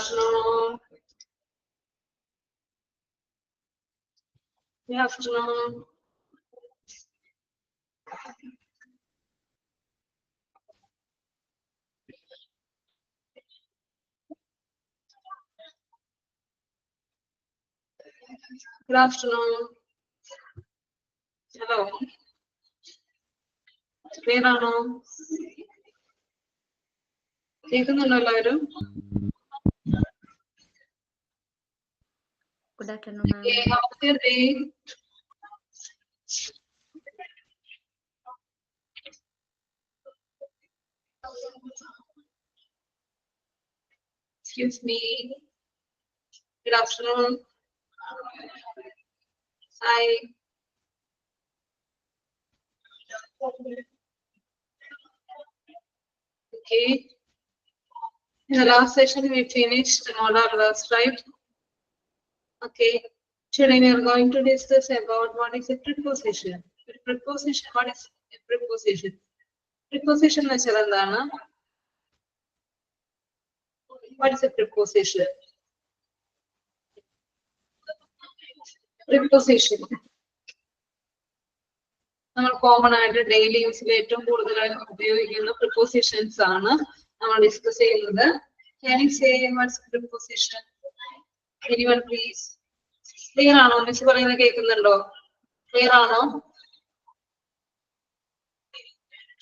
afternoon. Good afternoon. Good afternoon. Hello. Clear ആണോ? കേൾക്കുന്നുണ്ടോ എല്ലാവരും? Good afternoon, ma'am. Okay, how was your day? Excuse me. Good afternoon. Hi. Okay. In the last session, we finished modal verbs, right? Okay. Today we are going to discuss about what is a preposition. Preposition. What is a preposition? Preposition വെച്ചാൽ എന്താണ്? What is a preposition? Preposition. നമ്മൾ common ആയിട്ട് daily യൂസിൽ ഏറ്റവും കൂടുതലായി ഉപയോഗിക്കുന്ന prepositions ആണ് നമ്മൾ discuss ചെയ്യുന്നത്. Can you say what's preposition? Anyone please? Clear ആണോ? മിസ് പറയുന്നത് കേൾക്കുന്നുണ്ടോ? Clear ആണോ?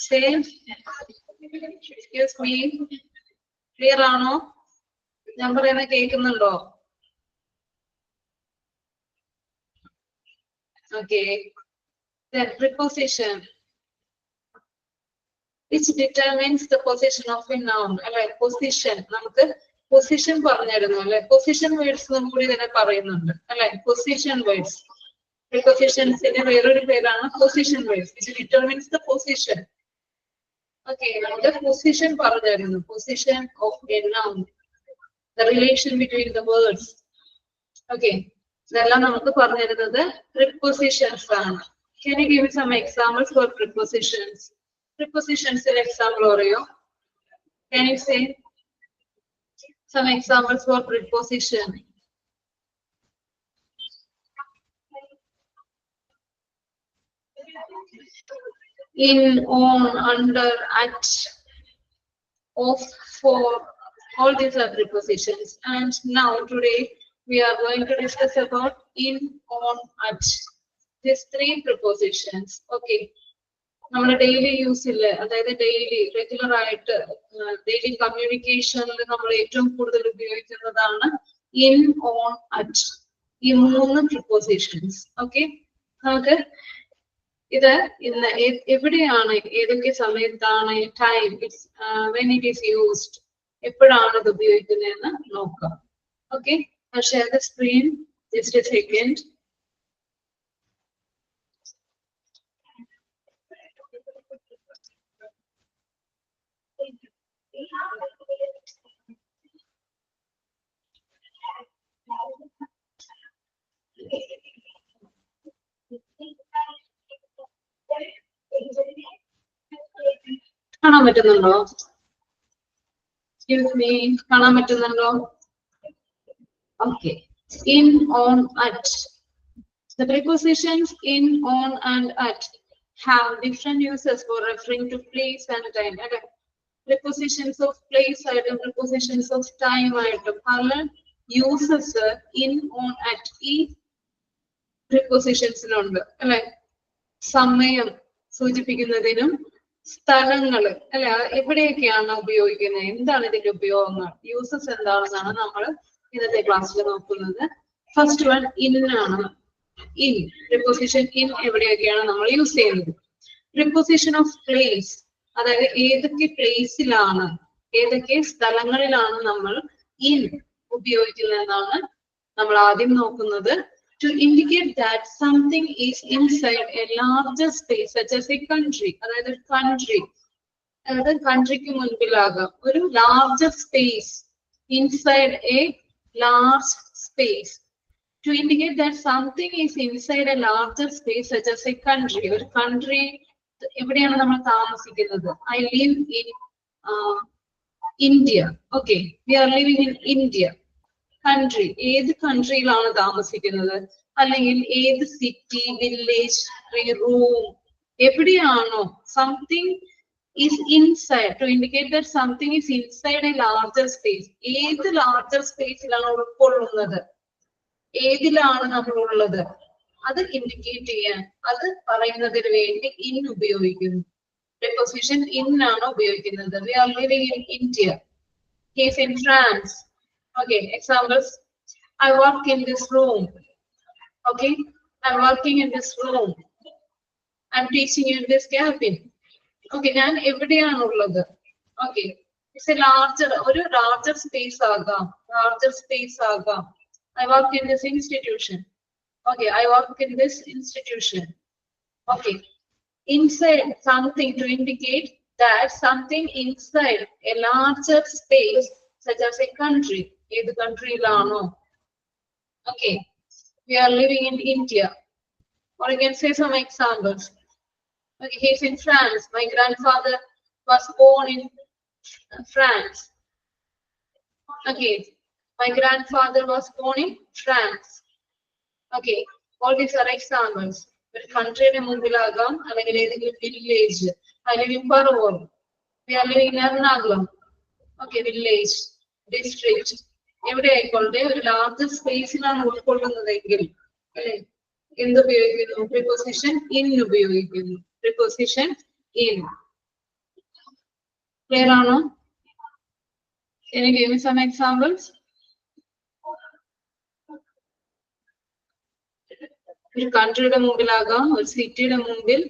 Say. Excuse me. Clear ആണോ? ഞാൻ പറയുന്നത് കേൾക്കുന്നുണ്ടോ? Okay. Then preposition, which determines the position of a noun. അല്ലെ position നമുക്ക് position പറഞ്ഞിരുന്നു അല്ലെ. position words നമ്മൾ കൂടി തന്നെ പറയുന്നുണ്ട് അല്ലെ. position words. prepositionsന്റെ വേറൊരു പേരാണ് position words, which determines the position. Okay, നമുക്ക് position പറഞ്ഞിരുന്നു. position of a noun, the relation between the words. Okay, ഇതെല്ലാം നമുക്ക് പറഞ്ഞിരുന്നത് prepositions ആണ്. Can you give me some examples for prepositions? Prepositions in example oreo. Can you say some examples for preposition? In, on, under, at, of, for, all these are prepositions. And now today we are going to discuss about in, on, at. These three prepositions. Okay. നമ്മുടെ daily യൂസില്, അതായത് daily regular ആയിട്ട് daily കമ്മ്യൂണിക്കേഷനിൽ നമ്മൾ ഏറ്റവും കൂടുതൽ ഉപയോഗിക്കുന്നതാണ് in, on, at, ഈ മൂന്ന് prepositions. Okay, നമുക്ക് ഇത് ഇന്ന് എവിടെയാണ്, ഏതൊക്കെ സമയത്താണ്, time, it's when it is used, എപ്പോഴാണ് ഇത് ഉപയോഗിക്കുന്നതെന്ന് നോക്കാം. Okay, share the screen just A second. കാണാൻ പറ്റുന്നുണ്ടോ? Excuse me, കാണാൻ പറ്റുന്നുണ്ടോ? Okay. In, on, at. The prepositions in, on, and at have different uses for referring to place and time. Okay. Prepositions of place ആയിട്ടും prepositions of time ആയിട്ടും പല uses in, on, at ഈ prepositionsലുണ്ട് അല്ലെ. സമയം സൂചിപ്പിക്കുന്നതിനും സ്ഥലങ്ങള് അല്ലെ, എവിടെയൊക്കെയാണ് ഉപയോഗിക്കുന്നത്, എന്താണ് ഇതിന്റെ ഉപയോഗങ്ങൾ, യൂസസ് എന്താണെന്നാണ് നമ്മൾ ഇന്നത്തെ ക്ലാസ്സിൽ നോക്കുന്നത്. ഫസ്റ്റ് വൺ ഇൻ ആണ്. ഇൻ പ്രിപ്പോസിഷൻ ഇൻ എവിടെയൊക്കെയാണ് നമ്മൾ യൂസ് ചെയ്യുന്നത്. പ്രിപ്പോസിഷൻ ഓഫ് പ്ലേസ്, അതായത് ഏതൊക്കെ പ്ലേസിലാണ്, ഏതൊക്കെ സ്ഥലങ്ങളിലാണ് നമ്മൾ ഇൻ ഉപയോഗിക്കുന്നതെന്നാണ് നമ്മൾ ആദ്യം നോക്കുന്നത്. To indicate that something is inside a larger space, such as a country. അതായത് country, അതായത് കൺട്രിക്ക് മുൻപിലാകാം ഒരു larger space, inside a large space. To indicate that something is inside a larger space, such as a country. ഒരു country എവിടെയാണ് നമ്മൾ താമസിക്കുന്നത്. I live in India. Okay, we are living in India. Country. ഏത് കൺട്രിയിലാണ് താമസിക്കുന്നത്? അല്ലെങ്കിൽ ഏത് city, village, room, എവിടെയാണോ something is inside to indicate that something is inside a larger space. ഏത് larger spaceലാണ് ഉൾക്കൊള്ളുന്നത്, ഏതിലാണ് നമ്മൾ ഉള്ളത്, അത് ഇൻഡിക്കേറ്റ് ചെയ്യാൻ, അത് പറയുന്നതിന് വേണ്ടി in ഉപയോഗിക്കുന്നു. Preposition in ആണ് ഉപയോഗിക്കുന്നത്. We are living in India. He is in France. Okay, examples. I work in this room. Okay, I'm working in this room. I'm teaching in this cabin. Okay, ഞാൻ എവിടെയാണുള്ളത്? Okay, it's a larger, ഒരു larger space ആകാം, larger space ആകാം. I work in this institution. Okay, I work in this institution. Okay, inside something to indicate that something inside a larger space, such as a country. ഏത് കൺട്രിയിലാണോ? Okay, we are living in India. Or you can say some examples. Okay, he's in France. My grandfather was born in France. Okay, my grandfather was born in France. Okay, all these are examples. ഒരു കൺട്രിയുടെ മുമ്പിലാകാം, അല്ലെങ്കിൽ ഏതെങ്കിലും village, അല്ലെങ്കിൽ Paravur. We are living in Ernakulam. Okay, village, district, എവിടെ ആയിക്കോട്ടെ ഒരു larger സ്പേസിലാണ് ഉൾക്കൊള്ളുന്നതെങ്കിൽ അല്ലെ എന്ത് ഉപയോഗിക്കുന്നു? പ്രിപ്പോസിഷൻ ഇൻ ഉപയോഗിക്കുന്നു. Preposition in. ക്ലിയർ ആണോ? Can you give me some examples? ഒരു കൺട്രിയുടെ മുമ്പിലാകാം, ഒരു സിറ്റിയുടെ മുമ്പിൽ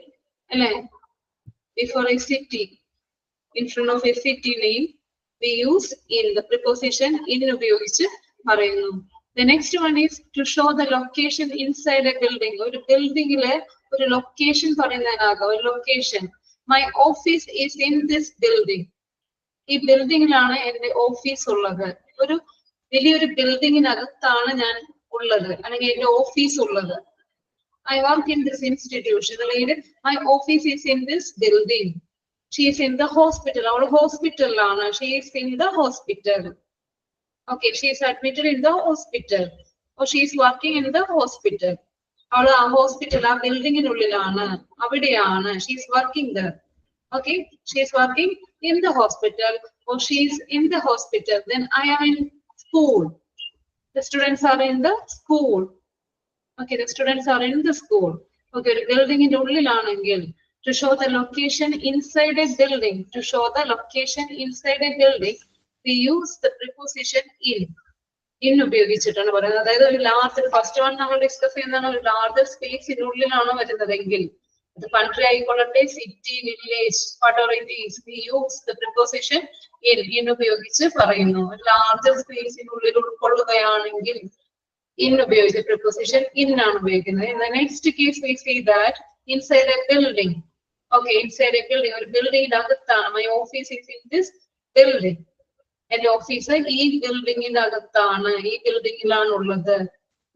അല്ലെ. Before a city, in front of a city name, we use in. The preposition in ഉപയോഗിച്ച് പറയുന്നു. The next one is to show the location inside a building. ഒരു ബിൽഡിംഗിലെ ഒരു location പറയുന്നതിനാകാം. ഒരു location. My office is in this building. ഈ ബിൽഡിംഗിലാണ് എന്റെ office ഉള്ളത്. ഒരു വലിയൊരു ബിൽഡിങ്ങിനകത്താണ് ഞാൻ ഉള്ളത്, അല്ലെങ്കിൽ എന്റെ ഓഫീസ് ഉള്ളത്. I work in this institution. അല്ലെങ്കിൽ my office is in this building. She is in the hospital. അവൾ ഹോസ്പിറ്റലിലാണ്. She is in the hospital. Okay, she is admitted in the hospital. Or she is working in the hospital. അവൾ ആ hospital, ആ ബിൽഡിങ്ങിനുള്ളിലാണ്, അവിടെയാണ്. She is working there. Okay, she is working in the hospital, or she is in the hospital. Then I am in school. The students are in the school. Okay, the students are in the school. Okay, ഒരു ബിൽഡിങ്ങിന്റെ ഉള്ളിലാണെങ്കിൽ to show the location inside a building, to show the location inside a building, we use the preposition in. In ഉപയോഗിച്ചിട്ടാണ് പറയുന്നത്. അതായത് ഒരു larger, first one നമ്മൾ discuss ചെയ്യുന്നതാണ്, ഒരു larger സ്പേസിനുള്ളിലാണ് വരുന്നതെങ്കിൽ അത് കൺട്രി ആയിക്കൊള്ളട്ടെ, city, village, whatever it is, we use the preposition in ഉപയോഗിച്ച് പറയുന്നു. ഒരു ലാർജർ സ്പേസിനുള്ളിൽ ഉൾക്കൊള്ളുകയാണെങ്കിൽ in ഉപയോഗിച്ച് preposition in ആണ് ഉപയോഗിക്കുന്നത്. In the next case we see that inside a building. Okay, inside a building, ഒരു ബിൽഡിംഗിന്റെ അകത്താണ്. My office is in this building. എന്റെ office ഈ ബിൽഡിംഗിന്റെ അകത്താണ്, ഈ ബിൽഡിംഗിലാണ് ഉള്ളത്,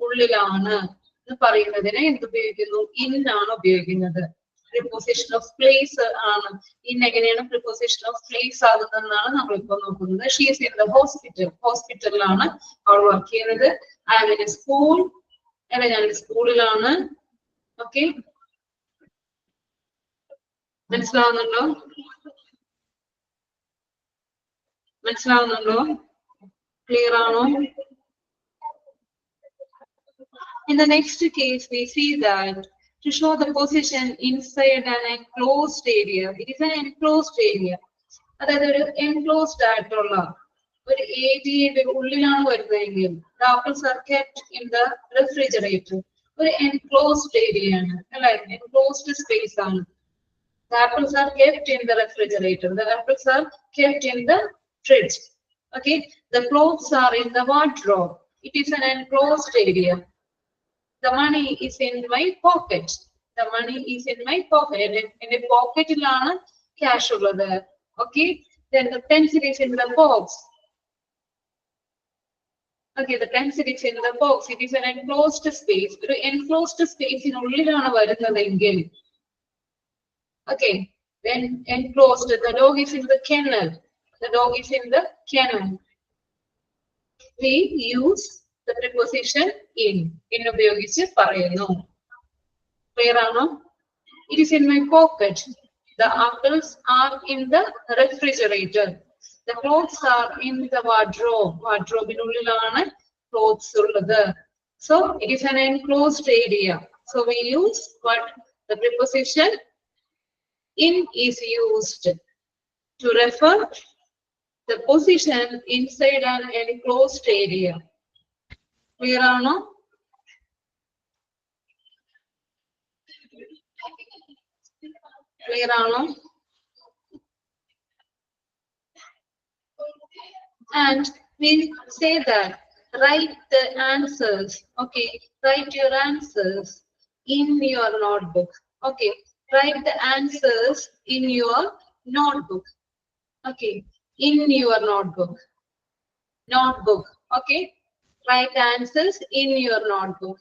ഉള്ളിലാണ് എന്ന് പറയുന്നതിന് എന്ത് ഉപയോഗിക്കുന്നു? ഇൻ ആണ് ഉപയോഗിക്കുന്നത്. പ്രിപ്പോസിഷൻ ഓഫ് പ്ലേസ് ആണ്. ഇൻ എങ്ങനെയാണ് പ്രിപ്പോസിഷൻ ഓഫ് പ്ലേസ് ആകുന്നതെന്നാണ് നമ്മൾ ഇപ്പൊ നോക്കുന്നത്. She is in the hospital. ഹോസ്പിറ്റലിലാണ് അവൾ വർക്ക് ചെയ്യുന്നത്. I am in a school. അല്ലെ, ഞാൻ സ്കൂളിലാണ്. ഓക്കെ, മനസ്സിലാവുന്നുണ്ടോ? മനസ്സിലാവുന്നുണ്ടോ? ക്ലിയർ ആണോ? In the next case, we see that to show the position inside an enclosed area. It is an enclosed area. അതായത് ഒരു എൻക്ലോസ്ഡ് ആയിട്ടുള്ള ഒരു ഏരിയയുടെ ഉള്ളിലാണ് വരുന്നതെങ്കിൽ the apples are kept in the refrigerator. ഒരു എൻക്ലോസ്ഡ് ഏരിയ ആണ്, അല്ലെ, എൻക്ലോസ്ഡ് സ്പേസ് ആണ്. The apples are kept in the refrigerator. The apples are kept in the fridge. Okay, the clothes are in the wardrobe. It is an enclosed area. The money is in my pocket. The money is in my pocket. In a pocket ilana cash ulladu. Okay, then the pencil is in the box. Okay, the pencil is in the box. It is an enclosed space. Oru enclosed space in ullilana varunnathengil. Okay, then enclosed, the dog is in the kennel. The dog is in the kennel. We use the preposition in. In ഉപയോഗിച്ച് പറയുന്നു. Clear ആണോ? It is in my pocket. The apples are in the refrigerator. The clothes are in the wardrobe. Wardrobe നുള്ളിലാണ് clothes ഉള്ളത്. So it is an enclosed area. So we use what? The preposition in is used to refer the position inside an enclosed area. Clear or no? Clear or no? And we say that write the answers. Okay, write your answers in your notebook. Okay, write the answers in your notebook. Okay, in your notebook. Notebook. Okay, write the answers in your notebook.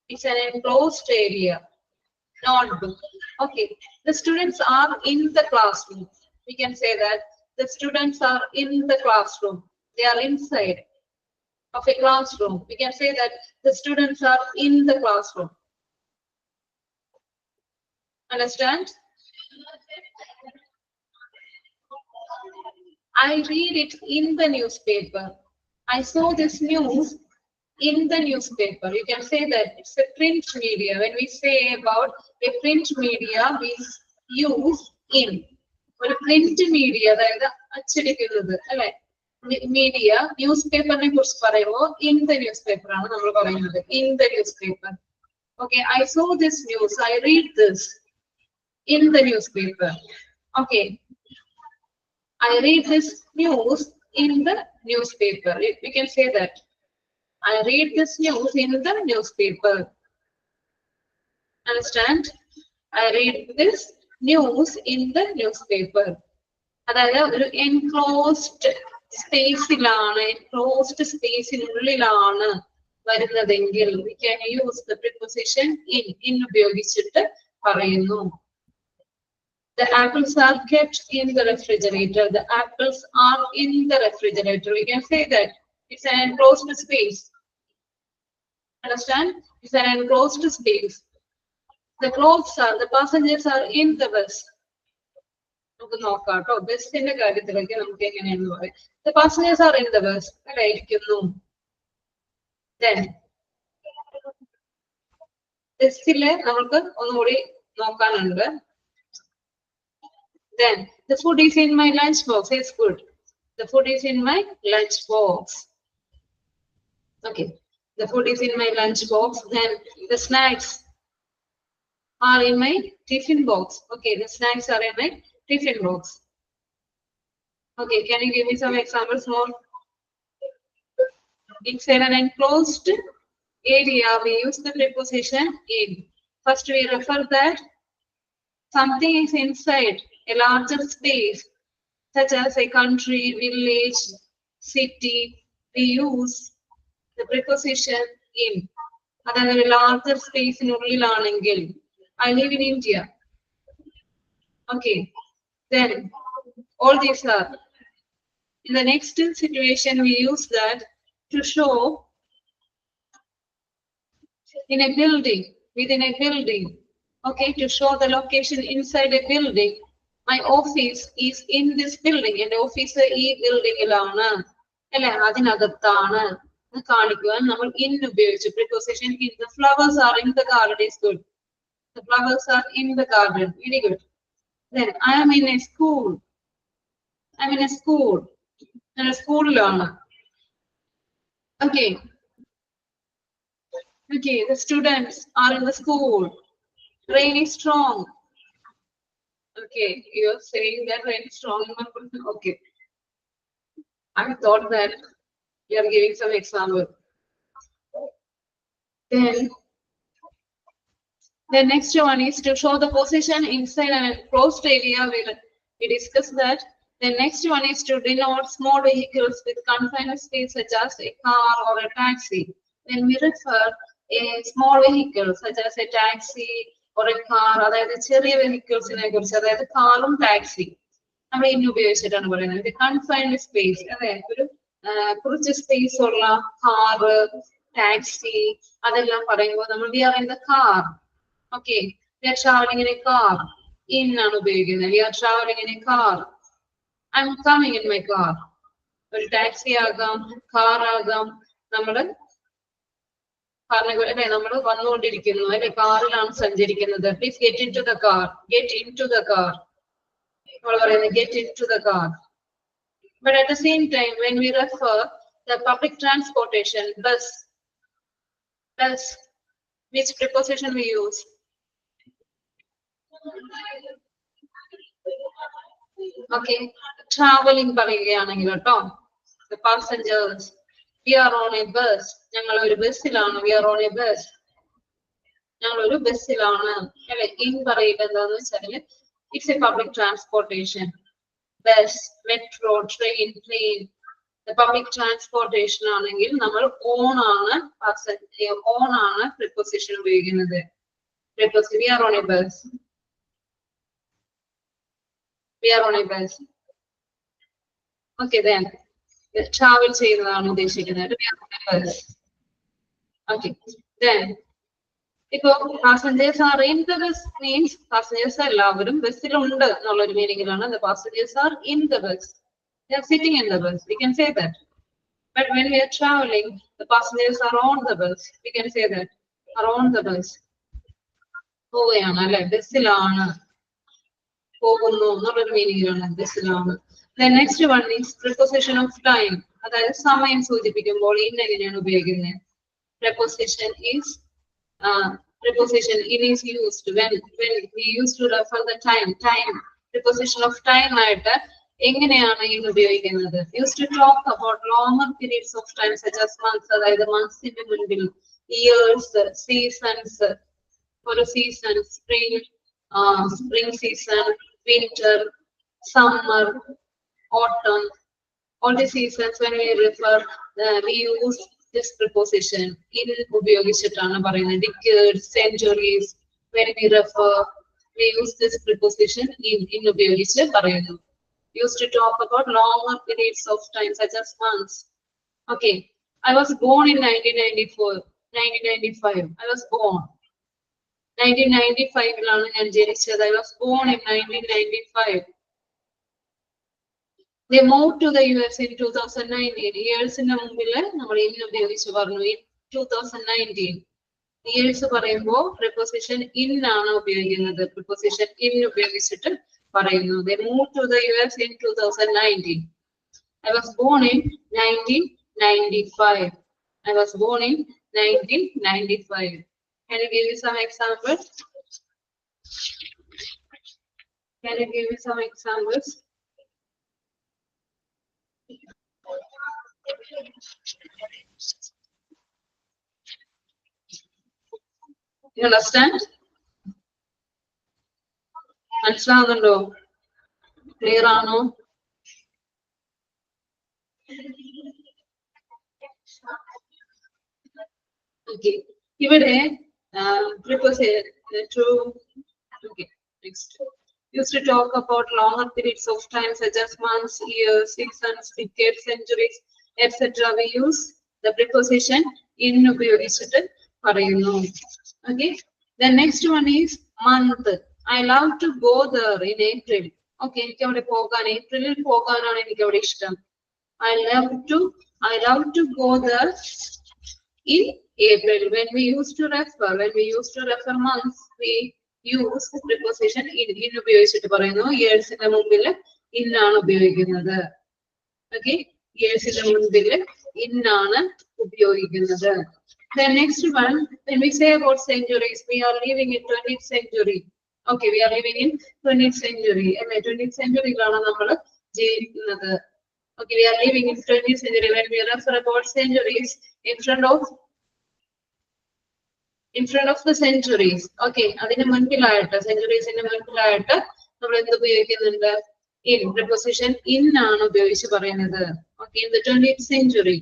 It's an enclosed area. Notebook. Okay, the students are in the classroom. We can say that the students are in the classroom. They are inside of a classroom. We can say that the students are in the classroom. Understand? I read it in the newspaper. I saw this news in the newspaper. You can say that it's a print media. When we say about a print media, we use in. ഒരു print media, അതായത് അച്ചടിക്കുന്നത് അല്ലെ, media ന്യൂസ്പേപ്പറിനെ കുറിച്ച് പറയുമ്പോൾ in the news paper ആണ് നമ്മൾ പറയുന്നത്. In the news paper. Okay, I so this news, I read this in the news paper. Okay, I read this news in the newspaper. We can say that. I read this news in the newspaper. Understand? I read this news in the newspaper. അതായത് ഒരു enclosed സ്പേസിലാണ്, enclosed സ്പേസിനുള്ളിലാണ് വരുന്നതെങ്കിൽ we can use the preposition in ഉപയോഗിച്ചിട്ട് പറയുന്നു. The apples are kept in the refrigerator. The apples are in the refrigerator. We can say that it's an enclosed space. Understand? It's an enclosed space. The clothes are, the passengers are in the bus. നമുക്ക് നോക്കാം കേട്ടോ, ബസ്സിന്റെ കാര്യത്തിലൊക്കെ നമുക്ക് എങ്ങനെയാണെന്ന് പറയാം. The passengers are in the bus. അല്ലെ, ഇരിക്കുന്നു. Then ബസ്സില് നമുക്ക് ഒന്നുകൂടി നോക്കാനുണ്ട്. Then the food is in my lunch box. It's good. The food is in my lunch box. Okay, the food is in my lunch box. Then the snacks are in my tiffin box. Okay, the snacks are in my tiffin box. Okay, can you give me some examples more? Inside an enclosed area, we use the preposition in. First, we refer that something is inside a larger space, such as a country, village, city. We use the preposition in. അതായത് ഒരു larger സ്പേസിനുള്ളിലാണെങ്കിൽ, I live in India. Okay, then all these are. In the next situation, we use that to show in a building, within a building. Okay, to show the location inside a building. My office is in this building. And office ഈ ബിൽഡിങ്ങിലാണ് അല്ലെ, അതിനകത്താണ് കാണിക്കുവാൻ നമ്മൾ in ഉപയോഗിച്ചു. Preposition in. The flowers are in the garden is good. The flowers are in the garden. Very good. Then I am in a school. I'm in a school. In a schoolലാണ്. Okay. Okay, the students are in the school. Rain is strong. Okay, you're saying that rain is strong. Okay. I thought that you are giving some example. Then the next one is to show the position inside an enclosed area. We discussed that. The next one is to denote small vehicles with confined space, such as a car or a taxi. When we refer a small vehicle, such as a taxi or a car, അതായത് ചെറിയ വെഹിക്കിൾസിനെ കുറിച്ച്, അതായത് കാറും taxi, നമ്മൾ in ഉപയോഗിച്ചിട്ടാണ് പറയുന്നത്. Confined space, അതെ, ഒരു കുറച്ച് സ്പേസ് ഉള്ള കാറ്, ടാക്സി, അതെല്ലാം പറയുമ്പോൾ നമ്മൾ we are in the car. Okay, we are travelling in a car. In ആണ് ഉപയോഗിക്കുന്നത്. We are travelling in a car. I'm coming in my car. ഒരു ടാക്സി ആകാം, കാർ ആകാം. നമ്മള് അല്ലെ, നമ്മൾ വന്നുകൊണ്ടിരിക്കുന്നു, അല്ലെ, കാറിലാണ് സഞ്ചരിക്കുന്നത്. Please get in to the car. Get in to the car. നമ്മൾ പറയുന്നത് get in to the car. But at the same time, when we refer the public transportation, bus, which preposition we use? Okay, traveling പറയുകയാണെങ്കിൽ കേട്ടോ, the passengers, we are on a bus. ഞങ്ങൾ ഒരു ബസ്സിലാണ്. we are on a bus. ഞങ്ങൾ ഒരു ബസ്സിലാണ്, അല്ലെ. In പറയുക എന്താന്ന് വെച്ചാല് it's a public transportation. Bus, metro, train, plane. The public transportation ആണെങ്കിൽ നമ്മൾ ഓൺ ആണ്, ഓൺ ആണ് preposition ഉപയോഗിക്കുന്നത്. Preposition, we are on a bus. We are on a bus. Okay, then travel ചെയ്യുന്നതാണ് ഉദ്ദേശിക്കുന്നത്. We are on a bus. Okay, then ഇപ്പൊ passengers are in the bus means passengers എല്ലാവരും ബസ്സിലുണ്ട് എന്നുള്ളൊരു മീനിങ്ങിലാണ്. The passengers are in the bus. They are sitting in the bus. We can say that. But when we are traveling, the passengers are on the bus. We can say that. Are on the bus. പോവുകയാണ്, അല്ലെ, ബസ്സിലാണ്, പോകുന്നു എന്നുള്ളൊരു മീനിങ്ങിലാണ് ബസ്സിലാണ്. The next one is preposition of time. അതായത് സമയം സൂചിപ്പിക്കുമ്പോൾ in എങ്ങനെയാണ് ഉപയോഗിക്കുന്നത്? Preposition in is used when we used to refer the time. Preposition of time ആയിട്ട് എങ്ങനെയാണ് ഇൻ ഉപയോഗിക്കുന്നത്? Used to talk about longer periods of time such as months, അതായത് മന്ത്സിന്റെ മുൻപിൽ, years, seasons, ഒരു season, spring season, winter, summer, autumn, all the seasons when we refer, we use this preposition in ഉപയോഗിച്ചിട്ടാണ് പറയുന്നത്. Decades, centuries, when we refer, we use this preposition in ഉപയോഗിച്ച് പറയുന്നു. Used to talk about longer periods of time such as months. Okay, I was born in 1995. I was born 1995 ഞാൻ ജനിച്ചത്. I was born in 1995. They moved to the US in 2019. ഇയേഴ്സിന്റെ മുമ്പില് നമ്മൾ in ഉപയോഗിച്ച് പറഞ്ഞു. In 2019 years പറയുമ്പോൾ preposition in ആണ് ഉപയോഗിക്കുന്നത്. preposition in ഉപയോഗിച്ചിട്ട് പറയുന്നു. They moved to the US in 2019. I was born in 1995. I was born in 1995. Can you give me some examples? Can you give me some examples? You understand? മനസ്സിലാവുന്നുണ്ടോ? Clear ആണോ? Okay, ഇവിടെ preposition to, okay, next. Used to talk about longer periods of time such as months, years, seasons, decades, centuries, etc. We use the preposition in ഉപയോഗിച്ചിട്ട് പറയുന്നു. Okay, the next one is month. I love to go there in April. Okay, എനിക്ക് അവിടെ പോകാൻ, ഏപ്രിലിൽ പോകാനാണ് എനിക്ക് അവിടെ ഇഷ്ടം. I love to go there in April. When we used to refer months, we use preposition in ഉപയോഗിച്ചിട്ട് പറയുന്നു. ഇയേഴ്സിന്റെ മുമ്പിൽ in ആണ് ഉപയോഗിക്കുന്നത്. Okay, ഇയേഴ്സിന്റെ മുമ്പിൽ in ആണ് ഉപയോഗിക്കുന്നത്. The next one, when we say about centuries, we are living in 20th century. Okay, we are living in 20th century. അല്ലെ, 20th century-ലാണ് നമ്മൾ ജീവിക്കുന്നത്. Okay, we are living in 20th century. When we refer about centuries, in front of the centuries. Okay, അതിന് മുൻപിലായിട്ട്, centuriesന്റെ മുൻപിലായിട്ട് നമ്മൾ എന്ത് ഉപയോഗിക്കുന്നുണ്ട്? In, preposition in ആണ് ഉപയോഗിച്ച് പറയുന്നത്. Okay, in the 20th century.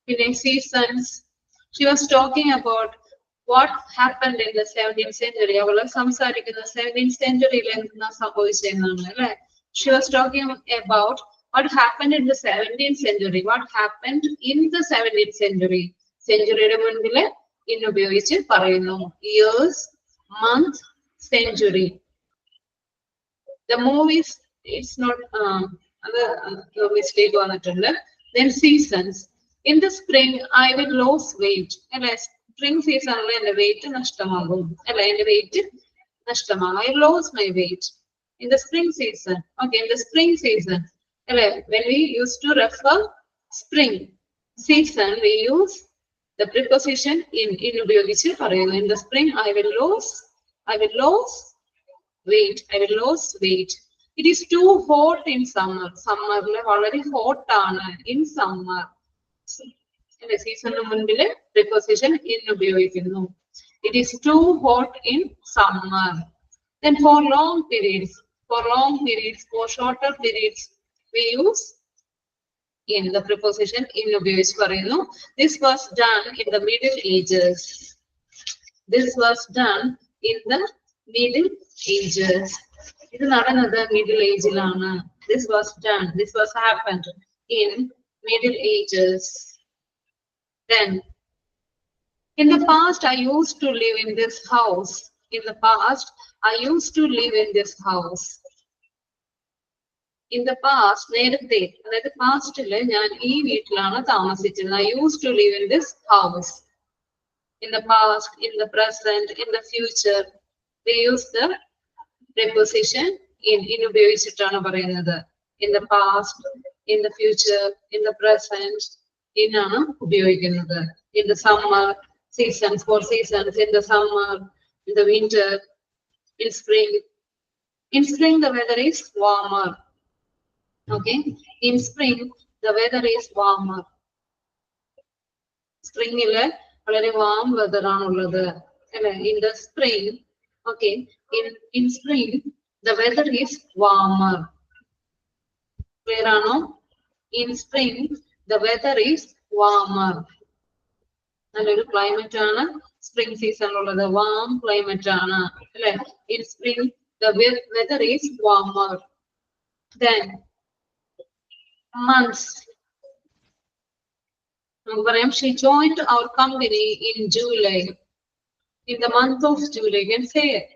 പിന്നെ seasons. She was talking about what happened in the 17th century. അവള് സംസാരിക്കുന്നത് 17th century-ൽ എന്താ സംഭവിച്ചതെന്നാണ്, അല്ലെ. She was talking about what happened in the 17th century. What happened in the 17th century? Century മുൻപില് in ഉപയോഗിച്ച് പറയുന്നു. Years, month, century. The movies, it's not mistake വന്നിട്ടുണ്ട്. Then seasons. In the spring, I will lose weight. അല്ലെ, spring seasonൽ എന്റെ weight നഷ്ടമാകും. അല്ലെ, എന്റെ weight നഷ്ടമാകും. I lose my weight. In the spring season. Okay, in the spring season. അല്ലെ, when we used to refer spring season, we use the preposition in ഉപയോഗിച്ച് പറയുന്നു. In the spring, I will lose weight. I will lose weight. It is too hot in summer. Summerല് വളരെ hot ആണ്. In summer. Season മുൻപില് preposition in ഉപയോഗിക്കുന്നു. It is too hot in summer. Then for long periods, for shorter periods, we use in the preposition in ഉപയോഗിച്ച് പറയുന്നു. This was done in the Middle Ages. This was done in the Middle Ages. ഇത് നടന്നത് Middle Ageലാണ്. This was done. This was happened in Middle Ages. Then, in the past, I used to live in this house. In the past, I used to live in this house. In the past, നേരത്തെ, അതായത് പാസ്റ്റില് ഞാൻ ഈ വീട്ടിലാണ് താമസിച്ചിരുന്നത്. I used to live in this house. In the past, in the present, in the future, they use the preposition in ഉപയോഗിച്ചിട്ടാണ് പറയുന്നത്. In the past, in the future, in the present, in ആണ് ഉപയോഗിക്കുന്നത്. In the summer, seasons, for seasons, in the summer, in the winter, in spring. In spring, the weather is warmer. Okay, in spring, the weather is warmer. Springile വളരെ warm weather ആണുള്ളത്. അല്ലേ? In the spring, okay, in spring, the weather is warmer. Clear ആണോ? In spring, the weather is warmer. നല്ലൊരു climate ആണ് spring season ഉള്ളത്. Warm climate ആണ്. അല്ലേ? In spring, the weather is warmer. Then, months. She joined our company in July. In the month of July, you can say it.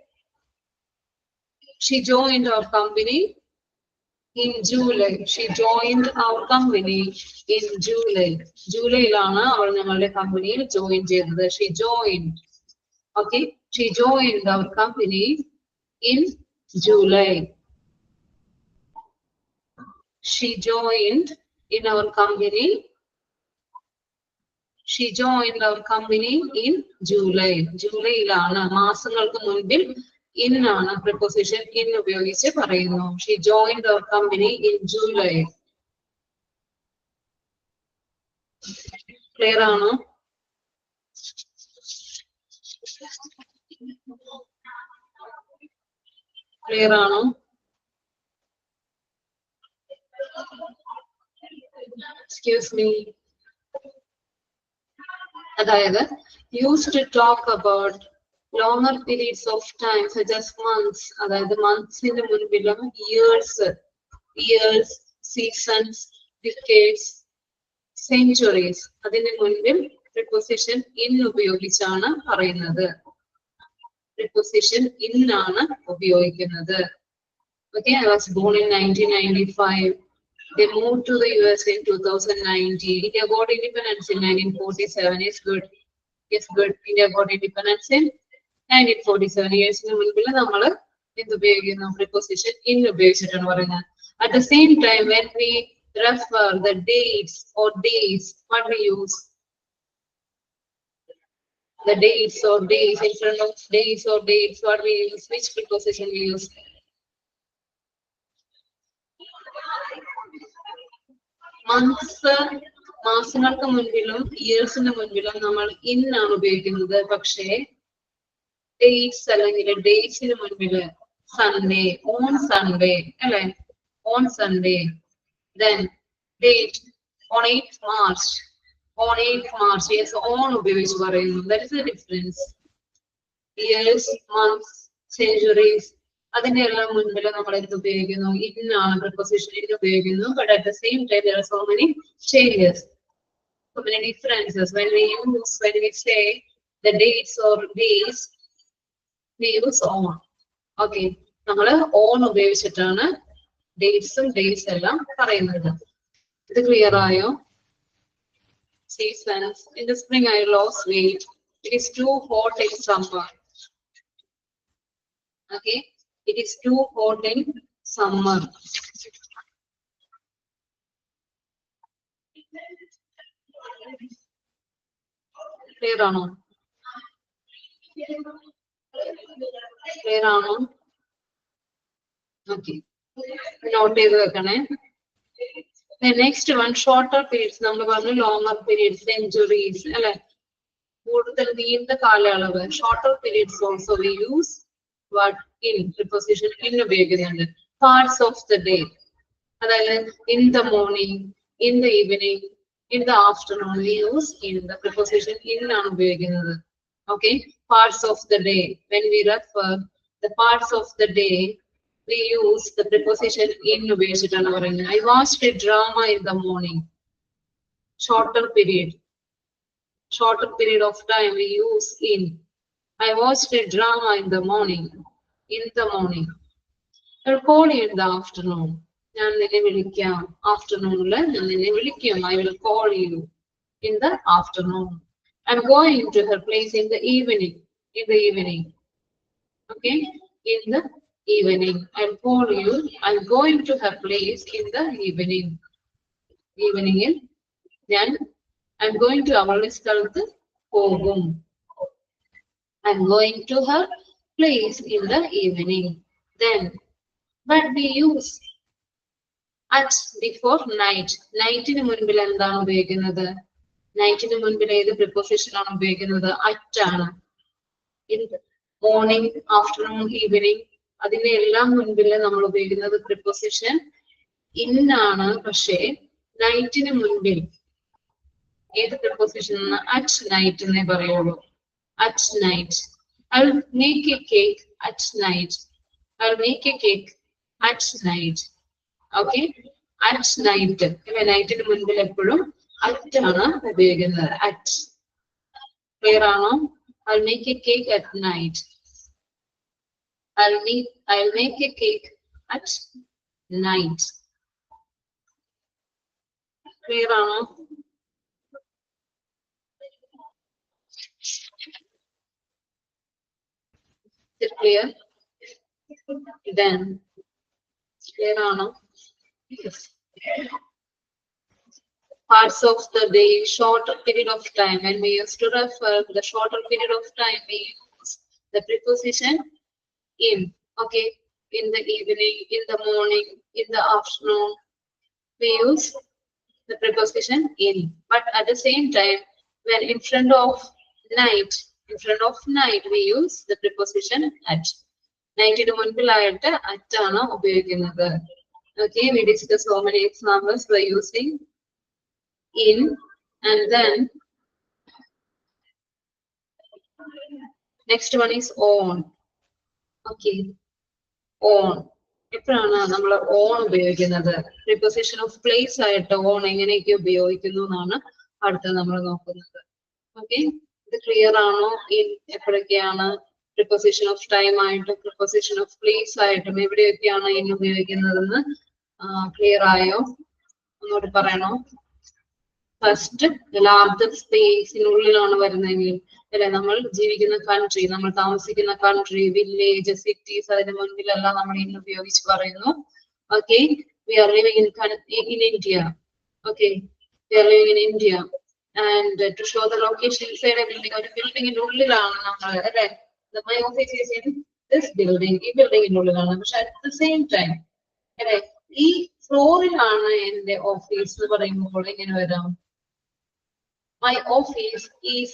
She joined our company in July. She joined our company in July. July-ലാണ് അവൾ ഞങ്ങളുടെ കമ്പനിയിൽ join ചെയ്തത്. She joined. Okay, she joined our company in July. She joined in our company. She joined our company in July. July-ലാണ് മാസങ്ങൾക്ക് മുൻപിൽ in ആണ് preposition in ഉപയോഗിച്ച് പറയുന്നു. She joined our company in July. Clear ആണോ? Clear ആണോ? Excuse me. അതായത് used to talk about longer periods of time such as months. അതായത് monthsന്റെ മുൻപിലും years, seasons, decades, centuries. അതിന്റെ മുൻപിൽ preposition in ഉപയോഗിച്ചാണ് പറയുന്നത്. Preposition in ആണ് ഉപയോഗിക്കുന്നത്. Okay, I was born in 1995. They moved to the US in 2019. India got independence in 1947. It's good. It's good. India got independence in 1947. Years മുൻപിൽ നമ്മൾ എന്ത് ഉപയോഗിക്കുന്നു? Preposition in ഉപയോഗിച്ചിട്ടാണ് പറയുന്നത്. At the same time, when we refer the dates or days, what we use? The dates or days, in front of days or dates, what we use? Which preposition we use? Months, മാസങ്ങൾക്ക് മുൻപിലും ഇയേഴ്സിന് മുൻപിലും നമ്മൾ in ആണ് ഉപയോഗിക്കുന്നത്. പക്ഷേ dates അല്ലെങ്കിൽ ഡേറ്റ്സിന് മുൻപില് Sunday, on Sunday, അല്ലെ? On Sunday. Then date on 8th March. On 8th March, yes, on ഉപയോഗിച്ച് പറയുന്നു. That is the difference. Years, months, centuries, അതിന്റെ എല്ലാം മുൻപിൽ നമ്മൾ എന്ത് ഉപയോഗിക്കുന്നു? ഇന്നാണ് preposition in ഉപയോഗിക്കുന്നു. But at the same time there are so many changes, so many differences. When we say the dates or days, we use on. Okay, നമ്മൾ on ഉപയോഗിച്ചിട്ടാണ് ഡേറ്റ്സും ഡേയ്സ് എല്ലാം പറയുന്നത്. ഇത് ക്ലിയർ ആയോ? Seasons. In the spring I lost weight. It is too hot in summer. Okay, it is too hot in summer. Clear ആണോ? Clear ആണോ? Okay, not ചെയ്ത് വെക്കണേ. The next one, shorter periods. നമ്മൾ പറഞ്ഞു longer periods, centuries, അല്ലെ? കൂടുതൽ നീണ്ട കാലയളവ്. Shorter periods also we use what? In preposition in ഉപയോഗിക്കുന്നുണ്ട്. Parts of the day. അതായത് in the morning, in the evening, in the afternoon we use in. The preposition in ആണ് ഉപയോഗിക്കുന്നത്. Okay, parts of the day. When we refer the parts of the day, we use the preposition in ഉപയോഗിച്ചിട്ടാണ് പറയുന്നത്. I watched a drama in the morning. Shorter period. Shorter period of time we use in. I watched a drama in the morning. In the morning. I'll call you in the afternoon. ഞാൻ നിന്നെ വിളിക്കാം. Afternoonല് ഞാൻ നിന്നെ വിളിക്കും. I will call you in the afternoon. I'm going to her place in the evening. In the evening. Okay, in the evening. I'll call you. I'm going to her place in the evening. Evening in ഞാൻ I'm going to അവളുടെ സ്ഥലത്ത് പോകും. I'm going to her place in the evening. Then, but we use at before night. Nightന് മുൻപിൽ എന്താണ് ഉപയോഗിക്കുന്നത്? Nightന് മുൻപിൽ ഏത് preposition ആണ് ഉപയോഗിക്കുന്നത്? At ആണ്. In the morning, afternoon, evening, അതിന്റെ എല്ലാം മുൻപിൽ നമ്മൾ ഉപയോഗിക്കുന്നത് preposition in ആണ്. പക്ഷേ നൈറ്റിന് മുൻപിൽ ഏത് preposition? At night എന്നേ പറയുള്ളൂ. At night. I'll make a cake at night. I'll make a cake at night. Okay, at night. നൈറ്റിന് മുൻപിൽ എപ്പോഴും at ആണ് ഉപയോഗിക്കുന്നത്. At. Clear ആണോ? I'll make a cake at night. I'll make a cake at night. Clear ആണോ? Is it clear? Then, clear ആണോ? Yes. Parts of the day, shorter period of time. When we used to refer the shorter period of time, we use the preposition in. Okay, in the evening, in the morning, in the afternoon, we use the preposition in. But at the same time, when in front of night, we use the preposition at. Nightന് മുൻപിലായിട്ട് at ആണ് ഉപയോഗിക്കുന്നത്. Okay, we discussed so many examples by using in. And then next one is on. Okay, on. എപ്പോഴാണ് നമ്മൾ on ഉപയോഗിക്കുന്നത്? Preposition of place ആയിട്ട് on എങ്ങനെയൊക്കെ ഉപയോഗിക്കുന്നു എന്നാണ് അടുത്ത നമ്മൾ നോക്കുന്നത്. Okay, ഇത് ക്ലിയർ ആണോ? in എപ്പോഴൊക്കെയാണ് preposition of time ആയിട്ടും preposition of place ആയിട്ടും എവിടെയൊക്കെയാണ് in ഉപയോഗിക്കുന്നതെന്ന് ക്ലിയർ ആയോ? ഒന്നുകൂടി പറയണോ? ഫസ്റ്റ് ലാർജർ സ്പേസിനുള്ളിലാണ് വരുന്നതെങ്കിൽ അല്ലെ, നമ്മൾ ജീവിക്കുന്ന കൺട്രി, നമ്മൾ താമസിക്കുന്ന കൺട്രി, വില്ലേജ്, സിറ്റീസ്, അതിന് മുൻപിലെല്ലാം നമ്മൾ ഇന്ന് ഉപയോഗിച്ച് പറയുന്നു. Okay, we are living in India. Okay, we are living in India and to show the location inside a building. ഒരു ബിൽഡിങ്ങിന്റെ ഉള്ളിലാണ് നമ്മൾ, അല്ലെ, my office is in this building. ഈ ബിൽഡിങ്ങിന്റെ ഉള്ളിലാണ്. പക്ഷെ അറ്റ് ദ സെയിം ടൈം അല്ലെ, ഈ ഫ്ലോറിലാണ് എന്റെ ഓഫീസ് എന്ന് പറയുമ്പോൾ എങ്ങനെ വരാം? My office is,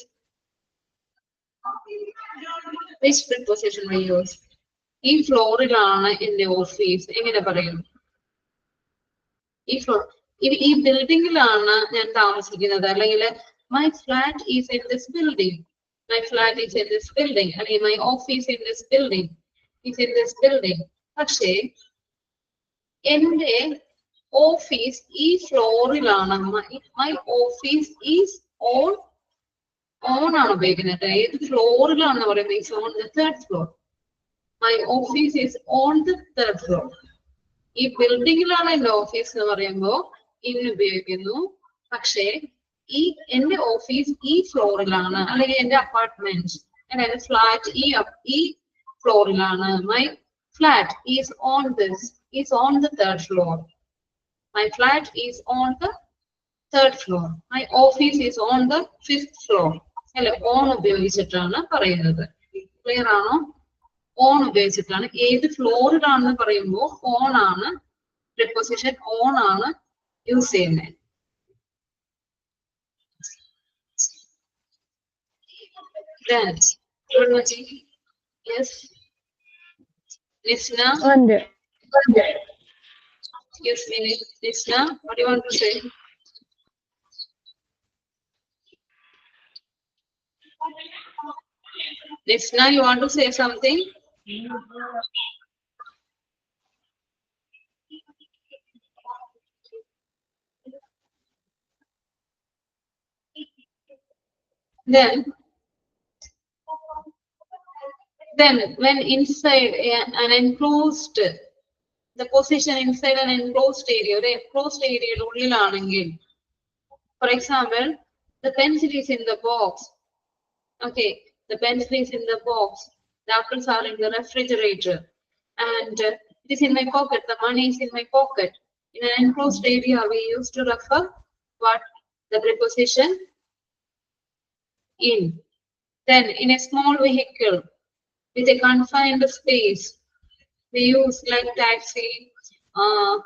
which preposition we use? ഈ ഫ്ലോറിലാണ് എന്റെ ഓഫീസ് എങ്ങനെ പറയും? ഈ ഫ്ലോർ, ഈ ബിൽഡിങ്ങിലാണ് ഞാൻ താമസിക്കുന്നത്, അല്ലെങ്കിൽ my flat is in this building. My flat is in this building. അല്ലെങ്കിൽ my office in this building. is in this building. പക്ഷേ എന്റെ ഓഫീസ് ഈ ഫ്ലോറിലാണ്. മൈ ഓഫീസ് ഈസ് ഓൺ ആണ് ഉപയോഗിക്കുന്നത്. ഏത് ഫ്ലോറിലാണെന്ന് പറയുന്നത് is on the third floor. My office is on the third floor. ഈ ബിൽഡിങ്ങിലാണ് എന്റെ ഓഫീസ് എന്ന് പറയുമ്പോൾ ഇന്ന് ഉപയോഗിക്കുന്നു. പക്ഷേ ഈ എന്റെ ഓഫീസ് ഈ ഫ്ലോറിലാണ്, അല്ലെങ്കിൽ എന്റെ അപ്പാർട്ട്മെന്റ് എന്റെ ഫ്ലാറ്റ് ഈ ഫ്ലോറിലാണ്. My flat is on this is on the third floor. My flat is on the third floor. My office is on the fifth floor. അല്ലെ, ഓൺ ഉപയോഗിച്ചിട്ടാണ് പറയുന്നത്. ക്ലിയർ ആണോ? ഓൺ ഉപയോഗിച്ചിട്ടാണ്. ഏത് ഫ്ലോറിലാണെന്ന് പറയുമ്പോൾ ഓൺ ആണ്, പ്രിപ്പോസിഷൻ ഓൺ ആണ് യൂസ് ചെയ്യുന്നത്. Yes, Nisna. Yes, Nisna. What do you want to say? Nisna, you want to say something? Then when inside an enclosed, the position inside an enclosed area, or enclosed area ഉള്ളിലാണെങ്കിൽ, for example, the pencil is in the box. Okay, the pencil is in the box. The apples are in the refrigerator, and it is in my pocket. The money is in my pocket. In an enclosed area, we used to refer what? The preposition in. Then in a small vehicle with a confined space, we use like taxi,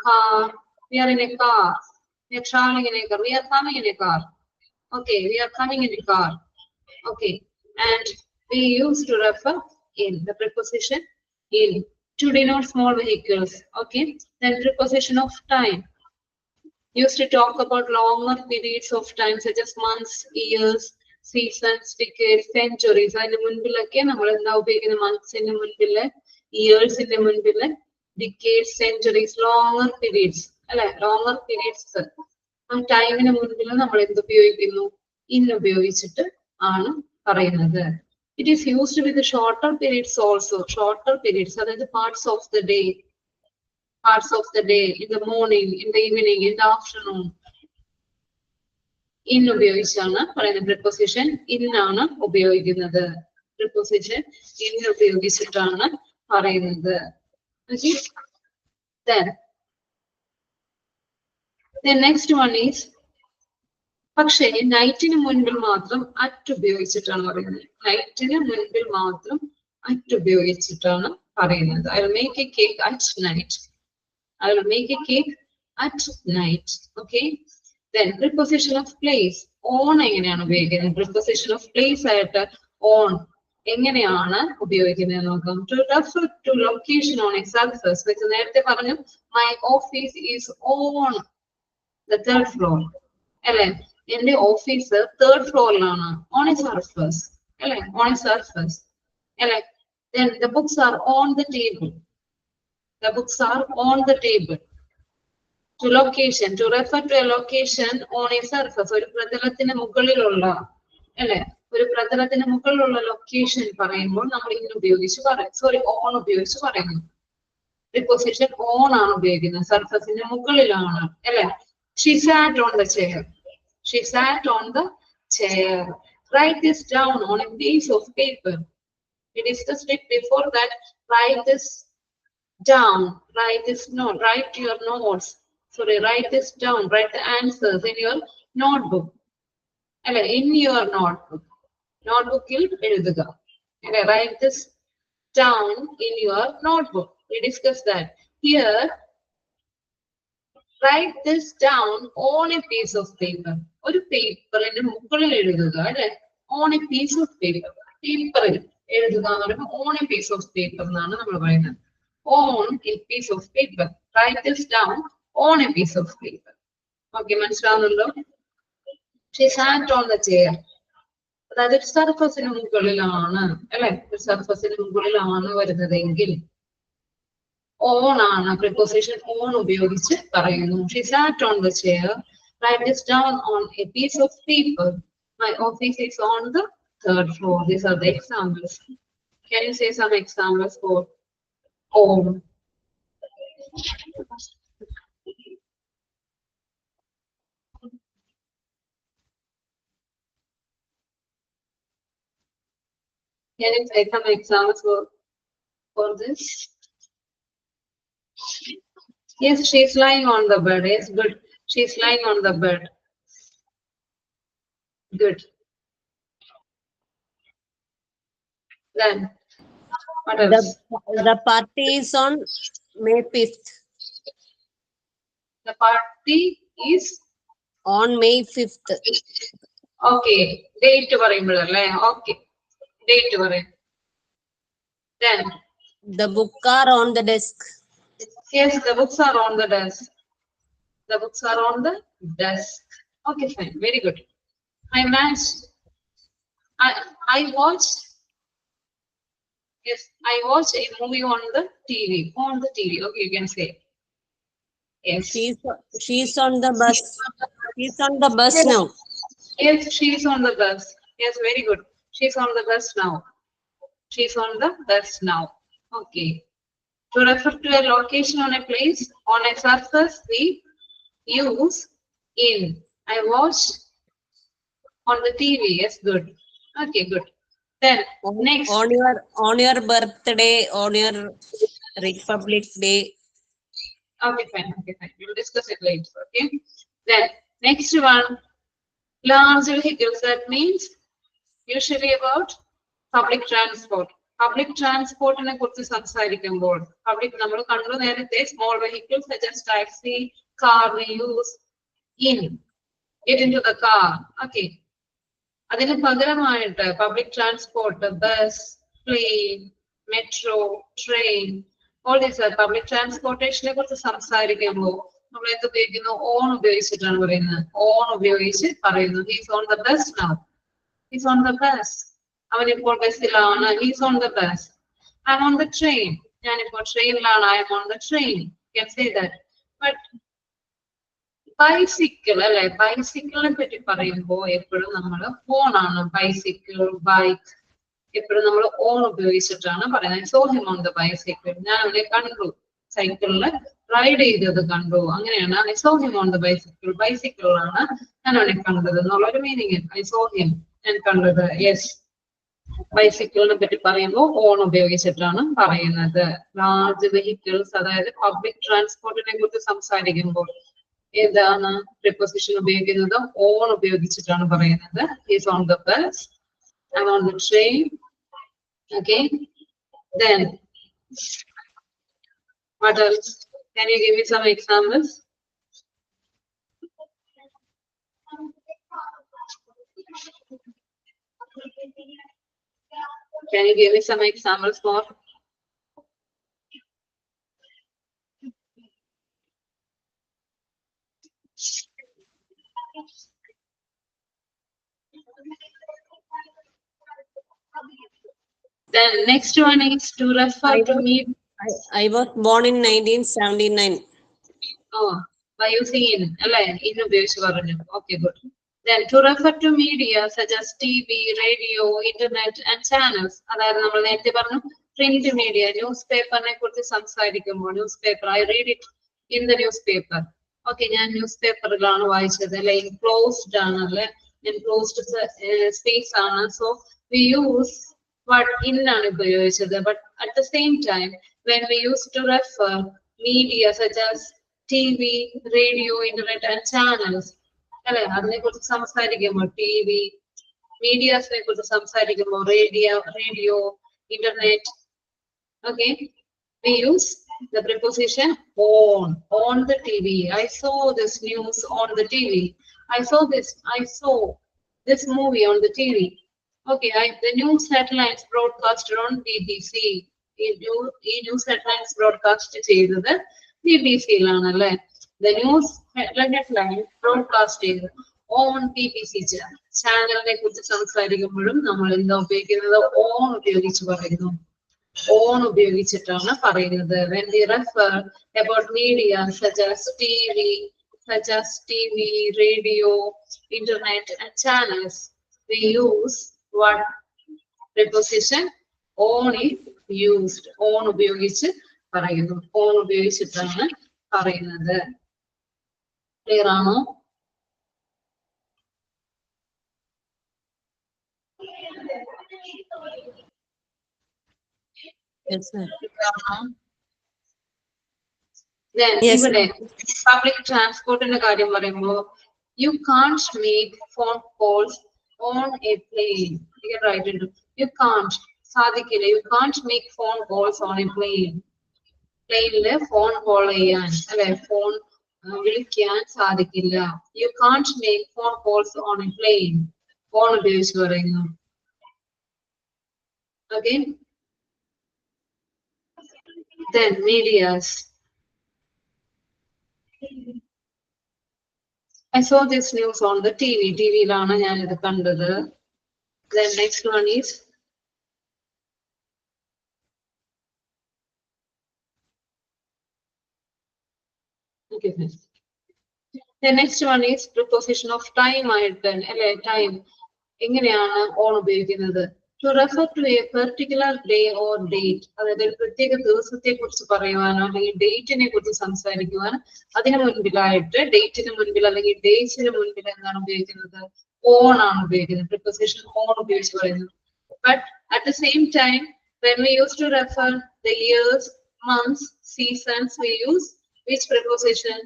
car. We are in a car. We are traveling in a car. We are coming in a car. Okay, we are coming in a car. Okay, and we used to refer in, the preposition in, to denote small vehicles. Okay, then preposition of time. Used to talk about longer periods of time, such as months, years, seasons, decades, centuries. അതിന്റെ മുൻപിലൊക്കെ നമ്മൾ എന്താ ഉപയോഗിക്കുന്നത്? മന്ത്സിന്റെ മുൻപില്, ഇയേഴ്സിന്റെ മുൻപില്, decades, centuries, longer periods അല്ലെ, longer periods. ആ ടൈമിന് മുൻപിൽ നമ്മൾ എന്ത് ഉപയോഗിക്കുന്നു? ഇൻ ഉപയോഗിച്ചിട്ട് ആണ് പറയുന്നത്. It is used with the shorter periods also. Shorter periods, അതായത് parts of the day. Parts of the day, in the morning, in the evening, in the afternoon. In ഉപയോഗിച്ചാണ് പറയുന്നത്. preposition in ആണ് ഉപയോഗിക്കുന്നത്. preposition in ഉപയോഗിച്ചിട്ടാണ് പറയുന്നത്. Okay, then the next one is, പക്ഷേ നൈറ്റിന് മുൻപിൽ മാത്രം അറ്റ് ഉപയോഗിച്ചിട്ടാണ് പറയുന്നത്. നൈറ്റിന് മുൻപിൽ മാത്രം അറ്റ് ഉപയോഗിച്ചിട്ടാണ് പറയുന്നത്. I will make a cake at night. I will make a cake at night. Okay, then preposition of place. On എങ്ങനെയാണ് ഉപയോഗിക്കുന്നത്? preposition of place ആയിട്ട് on എങ്ങനെയാണ് ഉപയോഗിക്കുന്നത് നോക്കാം. To refer to location on a surface, which നേരത്തെ പറഞ്ഞു my office is on the third floor. അല്ലെ, എന്റെ ഓഫീസ് തേർഡ് ഫ്ലോറിലാണ്. on a surface അല്ലെ, on a surface അല്ലെ. then the books are on the table. The books are on the table. To location, to refer to a location on a surface, ഒരു പ്രതലത്തിന് മുകളിലുള്ള അല്ലെ, ഒരു പ്രതലത്തിന് മുകളിലുള്ള location പറയുമ്പോൾ നമ്മൾ ഇന്ന് ഉപയോഗിച്ച് പറയും. സോറി, ഓൺ ഉപയോഗിച്ച് പറയുന്നു. preposition on ആണ് ഉപയോഗിക്കുന്നത്. സർഫസിന്റെ മുകളിലാണ് അല്ലെ. She sat on the chair. She sat on the chair. Write this down on a piece of paper. We discussed it before that. Write this down. Write this note. Write your notes. Sorry, write this down. Write the answers in your notebook. In your notebook. Notebook il ezhuduka. Write this down in your notebook. We discussed that. Here, write this down on a piece of paper. ഒരു പേപ്പറിന്റെ മുകളിൽ എഴുതുക അല്ലെ. on a piece of paper. പേപ്പറിൽ എഴുതുക എന്ന് പറയുമ്പോൾ on a piece of paper എന്നാണ് നമ്മൾ പറയുന്നത്. on a piece of paper. Write this down on a piece of paper. Okay, മനസ്സിലാവുന്നുണ്ടോ? She sat on the chair. അതായത് സർഫസിന് മുകളിലാണ് അല്ലെ, സർഫസിന് മുകളിലാണ് വരുന്നതെങ്കിൽ ഓൺ ആണ്, പ്രിപ്പോസിഷൻ ഓൺ ഉപയോഗിച്ച് പറയുന്നു. She sat on the chair. Write this down on a piece of paper. My office is on the third floor. These are the examples. Can you say some examples for on? Can you say some examples for this? Yes, she's lying on the bed. Yes, good. She's lying on the bed. Good. Then, what else? The party is on May 5th. The party is On May 5th. okay. Date പറയുമ്പോഴല്ലേ? Okay. Date പറയും. Then, The books are on the desk. yes, the books are on the desk. The books are on the desk. Okay, fine. Very good. I watched. Yes, I watched a movie on the TV. On the TV. Okay, you can say. Yes. She's on the bus. She's on the bus Yes. now. Yes, she's on the bus. Yes, very good. She's on the bus now. She's on the bus now. Okay. To refer to a location on a place, on a surface, we use in. I watched on the TV. Yes, good. Okay, good. Then next. On your birthday, on your Republic Day. Okay, fine. Okay, fine. We'll discuss it later. Okay. Then next one, large vehicles. That means usually about public transport. Public transport നെ കുറിച്ച് സംസാരിക്കുമ്പോൾ public നമ്മൾ കണ്ടു നേരത്തെ small vehicles such as taxi, car we use in, get into the car. Okay. അതിന് പകരമായിട്ട് public transport, bus, plane, metro, train, all these are public transportation നെ കുറിച്ച് സംസാരിക്കുമ്പോൾ നമ്മൾ എന്ത് ഉപയോഗിക്കുന്നു? ഓൺ ഉപയോഗിച്ചിട്ടാണ് പറയുന്നത്. ഓൺ ഉപയോഗിച്ച് പറയുന്നു. He's on the bus now. He's on the bus. അവൻ ഇപ്പോൾ ബസ്സിലാണ്. He's on the bus. I'm on the train. ഞാനിപ്പോൾ ട്രെയിനിലാണ്. I am on the train. You can say that. But bicycle അല്ലെ, ബൈസിക്കിളിനെ പറ്റി പറയുമ്പോൾ എപ്പോഴും നമ്മൾ ഓൺ ആണ്. ബൈസിക്കിൾ, ബൈക്ക് എപ്പോഴും നമ്മൾ ഓൺ ഉപയോഗിച്ചിട്ടാണ് പറയുന്നത്. Saw him on the bicycle. ഞാൻ അവനെ കണ്ടു, സൈക്കിളിൽ റൈഡ് ചെയ്തത് കണ്ടു. അങ്ങനെയാണ് I saw him on the bicycle. ബൈസിക്കിളിലാണ് ഞാൻ അവനെ കണ്ടത് എന്നുള്ളൊരു മീനിങ്. ഐ സോ ഹിം, ഞാൻ കണ്ടത്. യെസ്, ബൈസിക്കിളിനെ പറ്റി പറയുമ്പോൾ ഓൺ ഉപയോഗിച്ചിട്ടാണ് പറയുന്നത്. ലാർജ് വെഹിക്കിൾസ്, അതായത് പബ്ലിക് ട്രാൻസ്പോർട്ടിനെ കുറിച്ച് സംസാരിക്കുമ്പോൾ ഏതാണ് പ്രിപ്പോസിഷൻ ഉപയോഗിക്കുന്നത്? ഓൺ ഉപയോഗിച്ചിട്ടാണ് പറയുന്നത്. He's on the bus. I'm on the train. Okay. Then what else? Can you give me some examples? Can you give me some examples for? Then next one is to refer to me. I was born in 1979. Oh, by using in, അല്ലേ? In ഉപയോഗിച്ച് പറഞ്ഞു. Okay, good. Then to refer to media such as TV, radio, internet and channels. അതായത് നമ്മൾ നേരത്തെ പറഞ്ഞു print media, ന്യൂസ്പേപ്പറിനെ കുറിച്ച് സംസാരിക്കുമ്പോൾ newspaper, I read it in the newspaper. Okay, ഞാൻ ന്യൂസ്പേപ്പറുകളാണ് വായിച്ചത്. അല്ലെ, enclosed ആണ്, അല്ലെ, enclosed space ആണ്. So we use what in ആണ് ഉപയോഗിച്ചത്. But at the same time, when we use to refer media such as TV, radio, internet and channels, അല്ലെ, അതിനെ കുറിച്ച് സംസാരിക്കുമ്പോൾ TV, മീഡിയാസിനെ കുറിച്ച് സംസാരിക്കുമ്പോൾ radio, internet. Okay, we use the preposition on the TV. I saw this news on the TV. I saw this movie on the TV. Okay, the news headlines broadcasted on BBC. ഈ news headlines broadcast ചെയ്തത് BBC യിലാണ്, അല്ലെ. The news headline broadcast ചെയ്തത് on PPC ചാനലിനെ കുറിച്ച് സംസാരിക്കുമ്പോഴും നമ്മൾ എന്താ ഉപയോഗിക്കുന്നത്? ഓൺ ഉപയോഗിച്ച് പറയുന്നു. ഓൺ ഉപയോഗിച്ചിട്ടാണ് പറയുന്നത്. When we refer about media such as TV, radio, internet and channels, we use what preposition? On is used. On ഉപയോഗിച്ച് പറയുന്നു. ഓൺ ഉപയോഗിച്ചിട്ടാണ് പറയുന്നത്. ക്ലിയർ ആണോ? Yes, sir. Then Yes, ഇവിടെ പബ്ലിക് ട്രാൻസ്പോർട്ടിന്റെ കാര്യം പറയുമ്പോൾ you can't make phone calls on a plane. Right into you can't സാധിക്കില്ല. You can't make phone calls on a plane. പ്ലെയിനില് ഫോൺ കോൾ ചെയ്യാൻ അല്ലെ ഫോൺ വിളിക്കാൻ സാധിക്കില്ല. You can't make phone calls on a plane. Phone ഉപയോഗിച്ച് പറയുന്നു. Okay. Then medias. I saw this news on the TV. TV-ലാണ് ഞാൻ ഇത് കണ്ടത്. Then next one is okay. The next one is preposition of time ആയിട്ട് അല്ലെ time എങ്ങനെയാണ് on ഉപയോഗിക്കുന്നത്? To refer to a particular day or date. അതായത് ഒരു പ്രത്യേക ദിവസത്തെ കുറിച്ച് പറയുവാനോ അല്ലെങ്കിൽ ഡേറ്റിനെ കുറിച്ച് സംസാരിക്കുവാനോ അതിന് മുൻപിലായിട്ട് ഡേറ്റിന് മുൻപിൽ അല്ലെങ്കിൽ ഡേറ്റ്സിന് മുൻപിൽ എന്താണ് ഉപയോഗിക്കുന്നത്? ഓൺ ആണ് ഉപയോഗിക്കുന്നത്. Preposition ഓൺ ഉപയോഗിച്ച് പറയുന്നത്. But at the same time, when we used to refer the years, months, seasons, we use which preposition?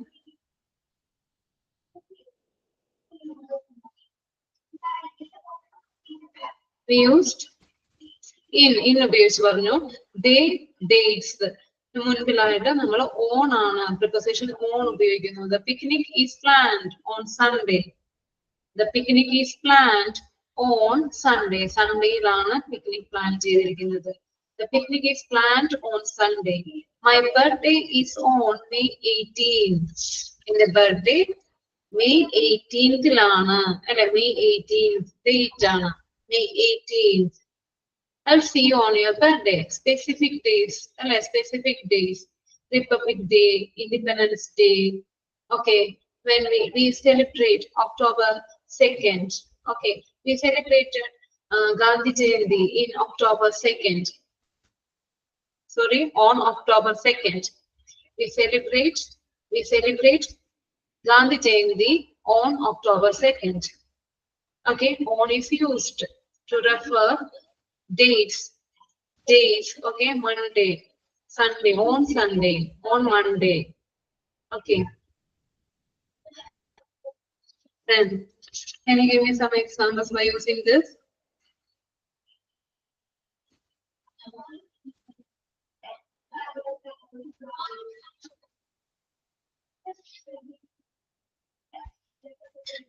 We used in ഉപയോഗിച്ച് പറഞ്ഞു. Dates മുൻപിലായിട്ട് നമ്മൾ ഓൺ ആണ് preposition ഓൺ ഉപയോഗിക്കുന്നത്. The picnic is planned on Sunday. The picnic is planned on Sunday. Sundayയിലാണ് picnic plan ചെയ്തിരിക്കുന്നത്. The picnic is planned on Sunday. My birthday is on May 18th. എന്റെ birthday May 18th-ലാണ് അല്ലെ May 18th date ആണ് May 18th. I'll see you on your birthday. Specific days, specific days. Republic Day, Independence Day. Okay, when we celebrate October 2nd. Okay, we celebrated Gandhi Jayanti in October 2nd. Sorry, on October 2nd. We celebrate Gandhi Jayanti on October 2nd. Okay, on is used to refer dates, okay, Monday, Sunday, on Monday, okay. Then, can you give me some examples by using this?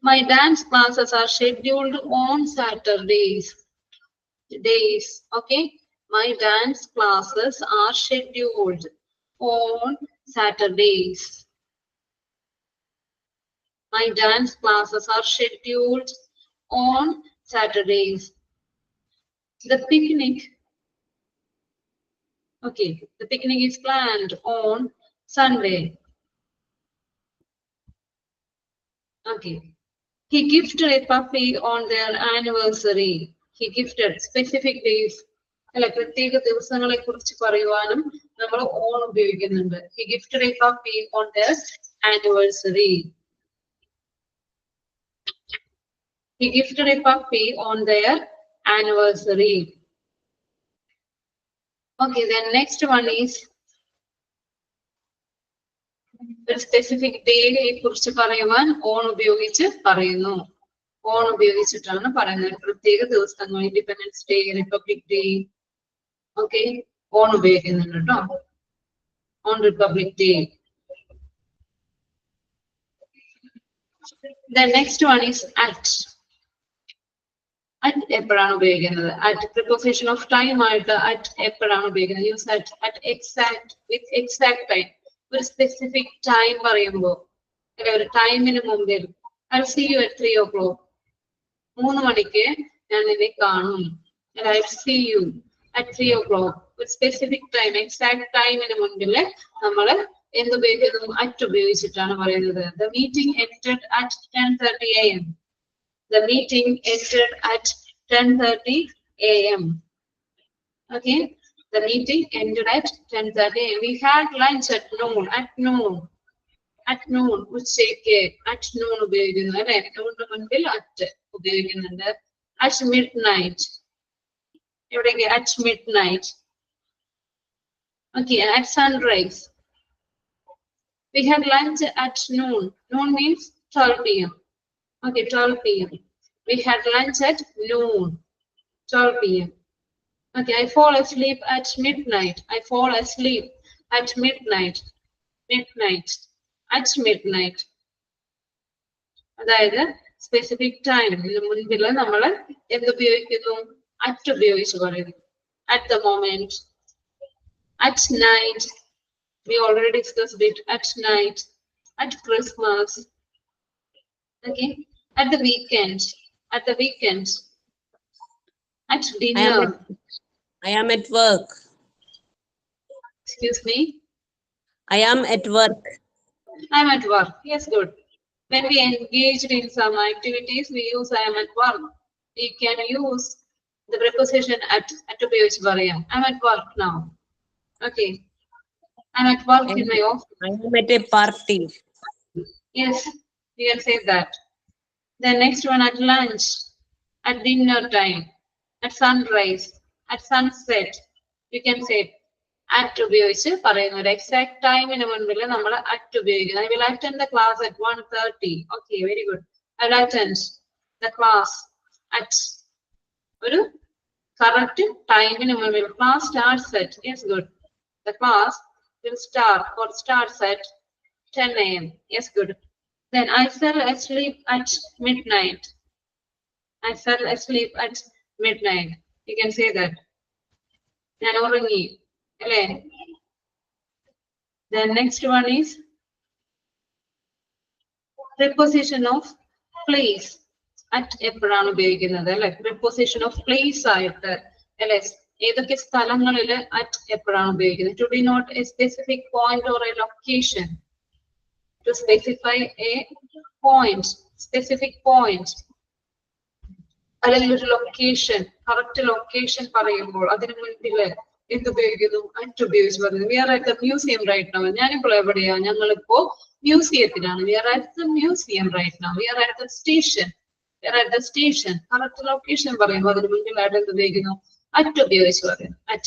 My dance classes are scheduled on Saturdays. Okay, my dance classes are scheduled on Saturdays. My dance classes are scheduled on Saturdays. The picnic, okay, the picnic is planned on Sunday. Okay, he gifted a puppy on their anniversary. He gifted specific days. അല്ല പ്രത്യേക ദിവസങ്ങളെ കുറിച്ച് പറയുവാനും നമ്മൾ on ഉപയോഗിക്കുന്നുണ്ട്. He gifted a puppy on their anniversary. He gifted a puppy on their anniversary. Okay, then next one is ഒരു specific ഡേയെ കുറിച്ച് പറയുവാൻ on ഉപയോഗിച്ച് പറയുന്നു. ഓൺ ഉപയോഗിച്ചിട്ടാണ് പറയുന്നത്. പ്രത്യേക ദിവസങ്ങൾ independence day, republic day, okay, on ഉപയോഗിക്കുന്നുണ്ട് കേട്ടോ. On republic day. The next one is at. At എപ്പോഴാണ് ഉപയോഗിക്കുന്നത്? At preposition of time ആയിട്ട് at എപ്പോഴാണ് ഉപയോഗിക്കുന്നത്? Use at exact, with exact time. ഒരു സ്പെസിഫിക് ടൈം പറയുമ്പോൾ അല്ലെ ഒരു ടൈമിന് മുമ്പിൽ I'll see you at 3 o'clock. 3 മണിക്ക് ഞാൻ നിന്നെ കാണും. And I'll see you at 3 o'clock. With specific time, exact time ന് മുൻപിൽ നമ്മൾ എന്ത് ഉപയോഗിക്കുന്നു? At ഉപയോഗിച്ചിട്ടാണ് പറയുന്നത്. The meeting ended at 10:30 a.m. The meeting ended at 10:30 a.m. Okay, the meeting ended at 10:30 a.m. We had lunch at noon. At noon, ഉച്ചയ്ക്ക് at noon ഉപയോഗിക്കുന്നു അല്ലെ? noon മുൻപിൽ at ഉപയോഗിക്കുന്നുണ്ട്. At midnight, എവിടെയൊക്കെ? At midnight. Okay, at sunrise. We had lunch at noon. Noon means 12 p.m. Okay, 12 p.m. We had lunch at noon, 12 p.m. Okay, I fall asleep at midnight. I fall asleep at midnight. At midnight. അതായത് specific time മുൻപിൽ നമ്മൾ എന്ത് ഉപയോഗിക്കുന്നു? at ഉപയോഗിച്ച് പറയുന്നു. At the moment. At night. We already discussed it. At night. At Christmas. Okay. At the weekend. At the weekend. At dinner. I am at work. Excuse me. I am at work. I'm at work. Yes, good. When we engaged in some activities, we use I am at work. We can use the preposition at ഉപയോഗിച്ച് പറയാം. I'm at work now. Okay. I'm at work in my office. I am at a party. Yes, you can say that. The next one, at lunch, at dinner time, at sunrise, at sunset. You can say at ഉപയോഗിച്ച് പറയുന്ന ഒരു exact ടൈമിന് മുൻപിൽ നമ്മൾ at ഉപയോഗിക്കുന്നത്. I will attend the class at 1:30. Okay, very good. I will attend the class at ഒരു correct ടൈമിന് മുൻപിൽ. Class starts at, yes, good. The class will start or starts at 10 a.m. Yes, good. Then I fell asleep at midnight. I fell asleep at midnight. You can say that. ഞാൻ ഉറങ്ങി അല്ലേ? The next one is preposition of place. At എപ്പോഴാണ് ഉപയോഗിക്കുന്നത് അല്ലെ? preposition of place ആയിട്ട് അല്ലെ? ഏതൊക്കെ സ്ഥലങ്ങളിൽ at എപ്പോഴാണ് ഉപയോഗിക്കുന്നത്? To denote a specific point or a location. To specify a point, specific point. അല്ലെങ്കിൽ ഒരു ലൊക്കേഷൻ, കറക്റ്റ് ലൊക്കേഷൻ പറയുമ്പോൾ അതിന് മുൻപിൽ എന്ത് ഉപയോഗിക്കുന്നു? at ഉപയോഗിച്ച് പറയുന്നു. We are at the museum right now. ഞാനിപ്പോൾ എവിടെയാ? ഞങ്ങളിപ്പോ മ്യൂസിയത്തിലാണ്. We are at the museum right now. We are at the station. We are at the station. Correct location പറയുമ്പോൾ അതിന് മുൻപിൽ എന്ത് ഉപയോഗിക്കുന്നു? at ഉപയോഗിച്ച് പറയുന്നു. at.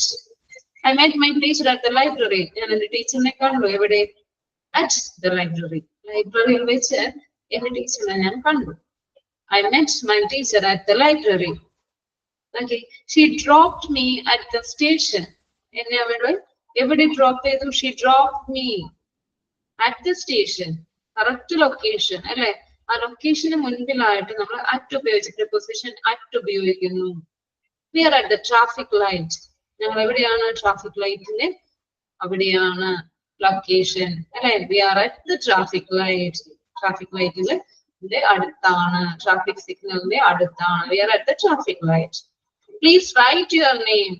I met my teacher at the library. ഞാൻ എന്റെ ടീച്ചറിനെ കണ്ടു. എവിടെ? at the library. ലൈബ്രറിയിൽ വെച്ച് എന്റെ ടീച്ചറിനെ ഞാൻ കണ്ടു. I met my teacher at the library. Okay. She dropped me at the station. എന്നെ എവിടെ drop ചെയ്തു? She dropped me at the station. Correct location അല്ലെ? ആ ലൊക്കേഷന് മുൻപിലായിട്ട് നമ്മൾ at ഉപയോഗിച്ച് preposition at ഉപയോഗിക്കുന്നു. We are at the traffic light. ഞങ്ങൾ എവിടെയാണ്? ട്രാഫിക് ലൈറ്റിന്റെ അവിടെയാണ് ലൊക്കേഷൻ അല്ലെ? We are at the traffic light. Traffic ലൈറ്റിന്റെ അടുത്താണ്, ട്രാഫിക് സിഗ്നലിന്റെ അടുത്താണ്. We are at the traffic light. Please write your name.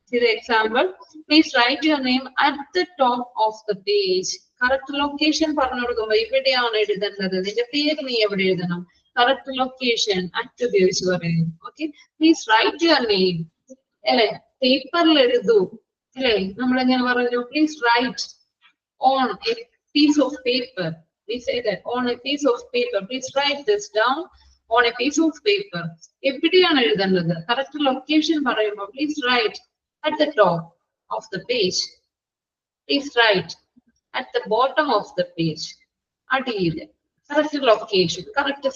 See the example. Please write your name at the top of the page. Correct location പറഞ്ഞു കൊടുക്കുമ്പോൾ എവിടെയാണ് എഴുതേണ്ടത്? നിന്റെ പേര് നീ എവിടെ എഴുതണം? കറക്റ്റ് ലൊക്കേഷൻ at ഉപയോഗിച്ച് പറയുന്നു. Okay, please write your name അല്ലെ? പേപ്പറിൽ എഴുതൂ അല്ലെ? നമ്മൾ എങ്ങനെ പറഞ്ഞു? Please write on a piece of paper. We say that on a piece of paper. Please write this down on a piece of paper. എവിടെയാണ് എഴുതേണ്ടത്? കറക്റ്റ് ലൊക്കേഷൻ പറയുമ്പോൾ please write at the top of the page. Please write at the bottom of the page. അടിയിൽ correct location, correct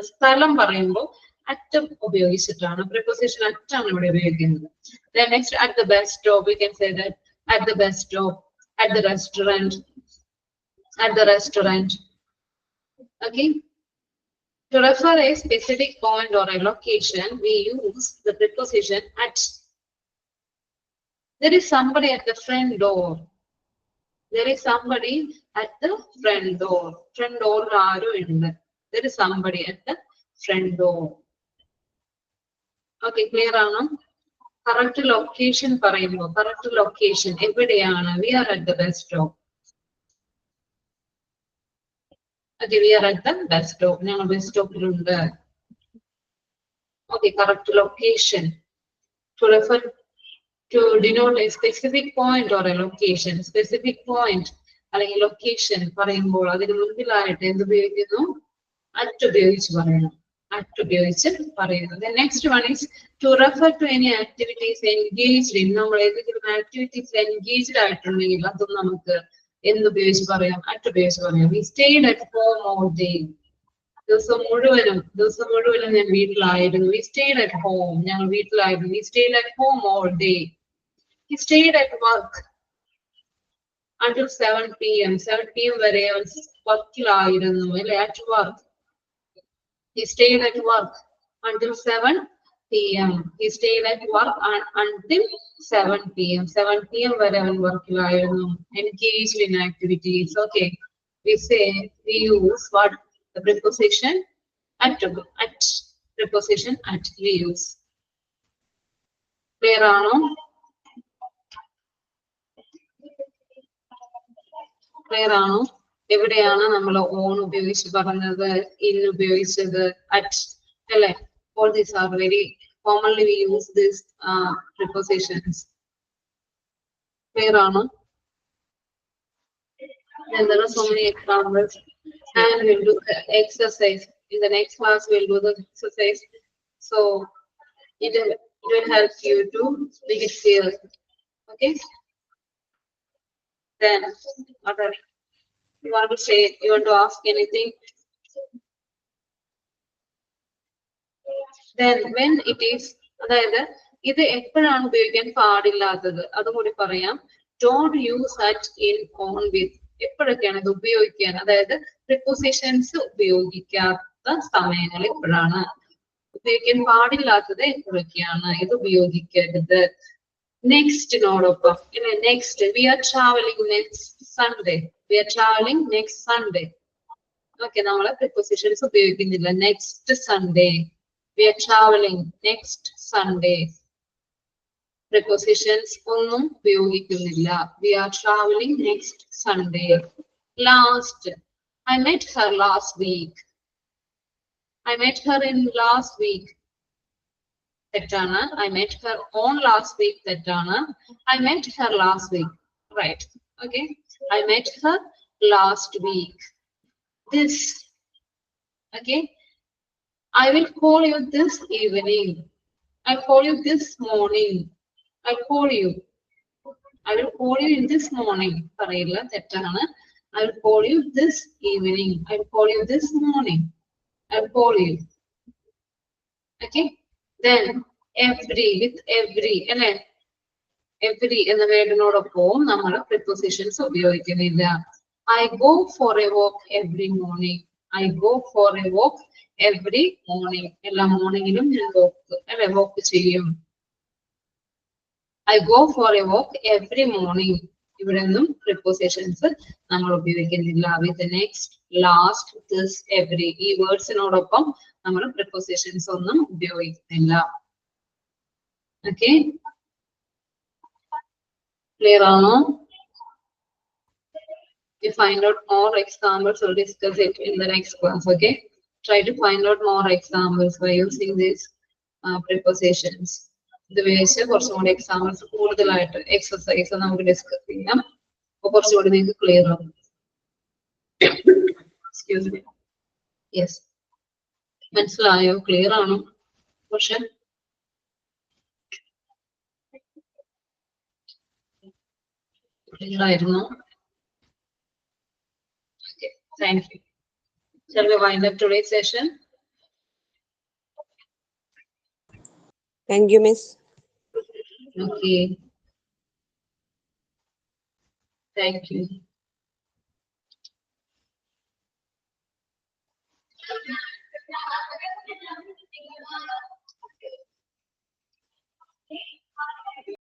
സ്ഥലം പറയുമ്പോൾ at ഉപയോഗിച്ചിട്ടാണ്. preposition at ആണ് ഇവിടെ ഉപയോഗിക്കുന്നത്. Then next, at the bus stop. We can say that at the bus stop, at the restaurant, at the restaurant. Okay. To refer a specific point or a location, we use the preposition at. There is somebody at the front door. There is somebody at the front door. Front door ആരും ഉണ്ട്. There is somebody at the front door. Okay, clear ആണോ? Correct location പറയുമ്പോൾ correct location എവിടെയാണ്? We are at the bus stop. Okay, we are at the bus stop. ഞങ്ങൾ bus stopലുണ്ട്. Okay, correct location. To refer to denote a specific point or a location. Specific point അല്ലെങ്കിൽ location പറയുമ്പോൾ അതിന് മുൻപിലായിട്ട് എന്ത് ഉപയോഗിക്കുന്നു? At ഉപയോഗിച്ച് പറയണം. At ഉപയോഗിച്ച് പറയുന്നത്. The next one is to refer to any activities engaged in. നമ്മൾ ഏതെങ്കിലും activities engaged ആയിട്ടുണ്ടെങ്കിൽ അതും നമുക്ക് എന്ത് ഉപയോഗിച്ച് പറയാം? At ഉപയോഗിച്ച് പറയാം. We stayed at home all day. ദിവസം മുഴുവനും ഞാൻ വീട്ടിലായിരുന്നു. We stayed at home. ഞങ്ങൾ വീട്ടിലായിരുന്നു. We stayed at home all day. He stayed at work until 7 p.m. 7 p.m. വരെ അവൻ വർക്കിലായിരുന്നു അല്ലെ? At work. He stayed at work until 7 p.m. He stayed at work until 7 p.m. 7 p.m. വരെ അവൻ വർക്കിലായിരുന്നു. Engaged in activities. Okay. We use what? The preposition at. Preposition at we use. Clear ആണോ? Clear ആണോ? എവിടെയാണ് നമ്മൾ on ഉപയോഗിച്ച് പറഞ്ഞത്? In ഉപയോഗിച്ചത്? At അല്ലെ? All these are very commonly we use these prepositions. Clear ആണോ? And there are so many examples. And we'll do the exercise. In the next class, we'll do the exercise. So it will help you to make it clear. Okay? Then, what are you want to say? You want to ask anything? Then, when it is, അതായത് ഇത് എപ്പോഴാണ് ഉപയോഗിക്കാൻ പാടില്ലാത്തത് അതും കൂടി പറയാം. Don't use at, in, on, with. എപ്പോഴൊക്കെയാണ് ഇത് ഉപയോഗിക്കാൻ? അതായത് പ്രിപ്പോസിഷൻസ് ഉപയോഗിക്കാത്ത സമയങ്ങൾ എപ്പോഴാണ്? ഉപയോഗിക്കാൻ പാടില്ലാത്തത് എപ്പോഴൊക്കെയാണ്? ഇത് ഉപയോഗിക്കരുത്. നെക്സ്റ്റിനോടൊപ്പം next we are traveling next Sunday. We are traveling next Sunday. Okay, നമ്മള് പ്രിപ്പോസിഷൻസ് ഉപയോഗിക്കുന്നില്ല. Next Sunday. We are traveling next Sunday. Prepositions ഒന്നും ഉപയോഗിക്കുന്നില്ല. We are traveling next Sunday. Last. I met her last week. I met her in last week. തെറ്റാണ്. I met her on last week. തെറ്റാണ്. I met her last week. Right. Okay. I met her last week. This. Okay. I will call you this evening. I'll call you this morning. I'll call you. I will call you in this morning. പറയില്ല, തെറ്റാണ്. I will call you this evening. I will call you this morning. I will call you. Okay. Then every, with every അല്ലെ? Every എന്ന വേർഡിനോടൊപ്പം നമ്മൾ prepositions ഉപയോഗിക്കുന്നില്ല. I go for a walk every morning. I go for a walk every morning. എല്ലാ മോർണിംഗിലും ഞാൻ walk ചെയ്യും. I go for a walk every morning. ഇവിടെ നിന്നും prepositions നമ്മൾ ഉപയോഗിക്കുന്നില്ല. With the next, last, this, every ഈ വേർഡ്സിനോടൊപ്പം നമ്മൾ prepositions ഒന്നും ഉപയോഗിക്കുന്നില്ല. Okay? Clear ആണോ? You find out more examples, we'll discuss it in the next class. Okay? Try to find out more examples by using these prepositions. ഇത് വെച്ച് കുറച്ചും കൂടി examples കൂടുതലായിട്ട് എക്സസൈസ് നമുക്ക് ഡിസ്കസ് ചെയ്യാം. അപ്പൊ കുറച്ചുകൂടി നിങ്ങൾക്ക് ക്ലിയർ ആവും. Excuse me. യെസ്, മനസ്സിലായോ? ക്ലിയർ ആണോ? പക്ഷെ ക്ലിയർ ആയിരുന്നു. Thank you. Shall we wind up today's session? Thank you, Miss. Okay. Thank you.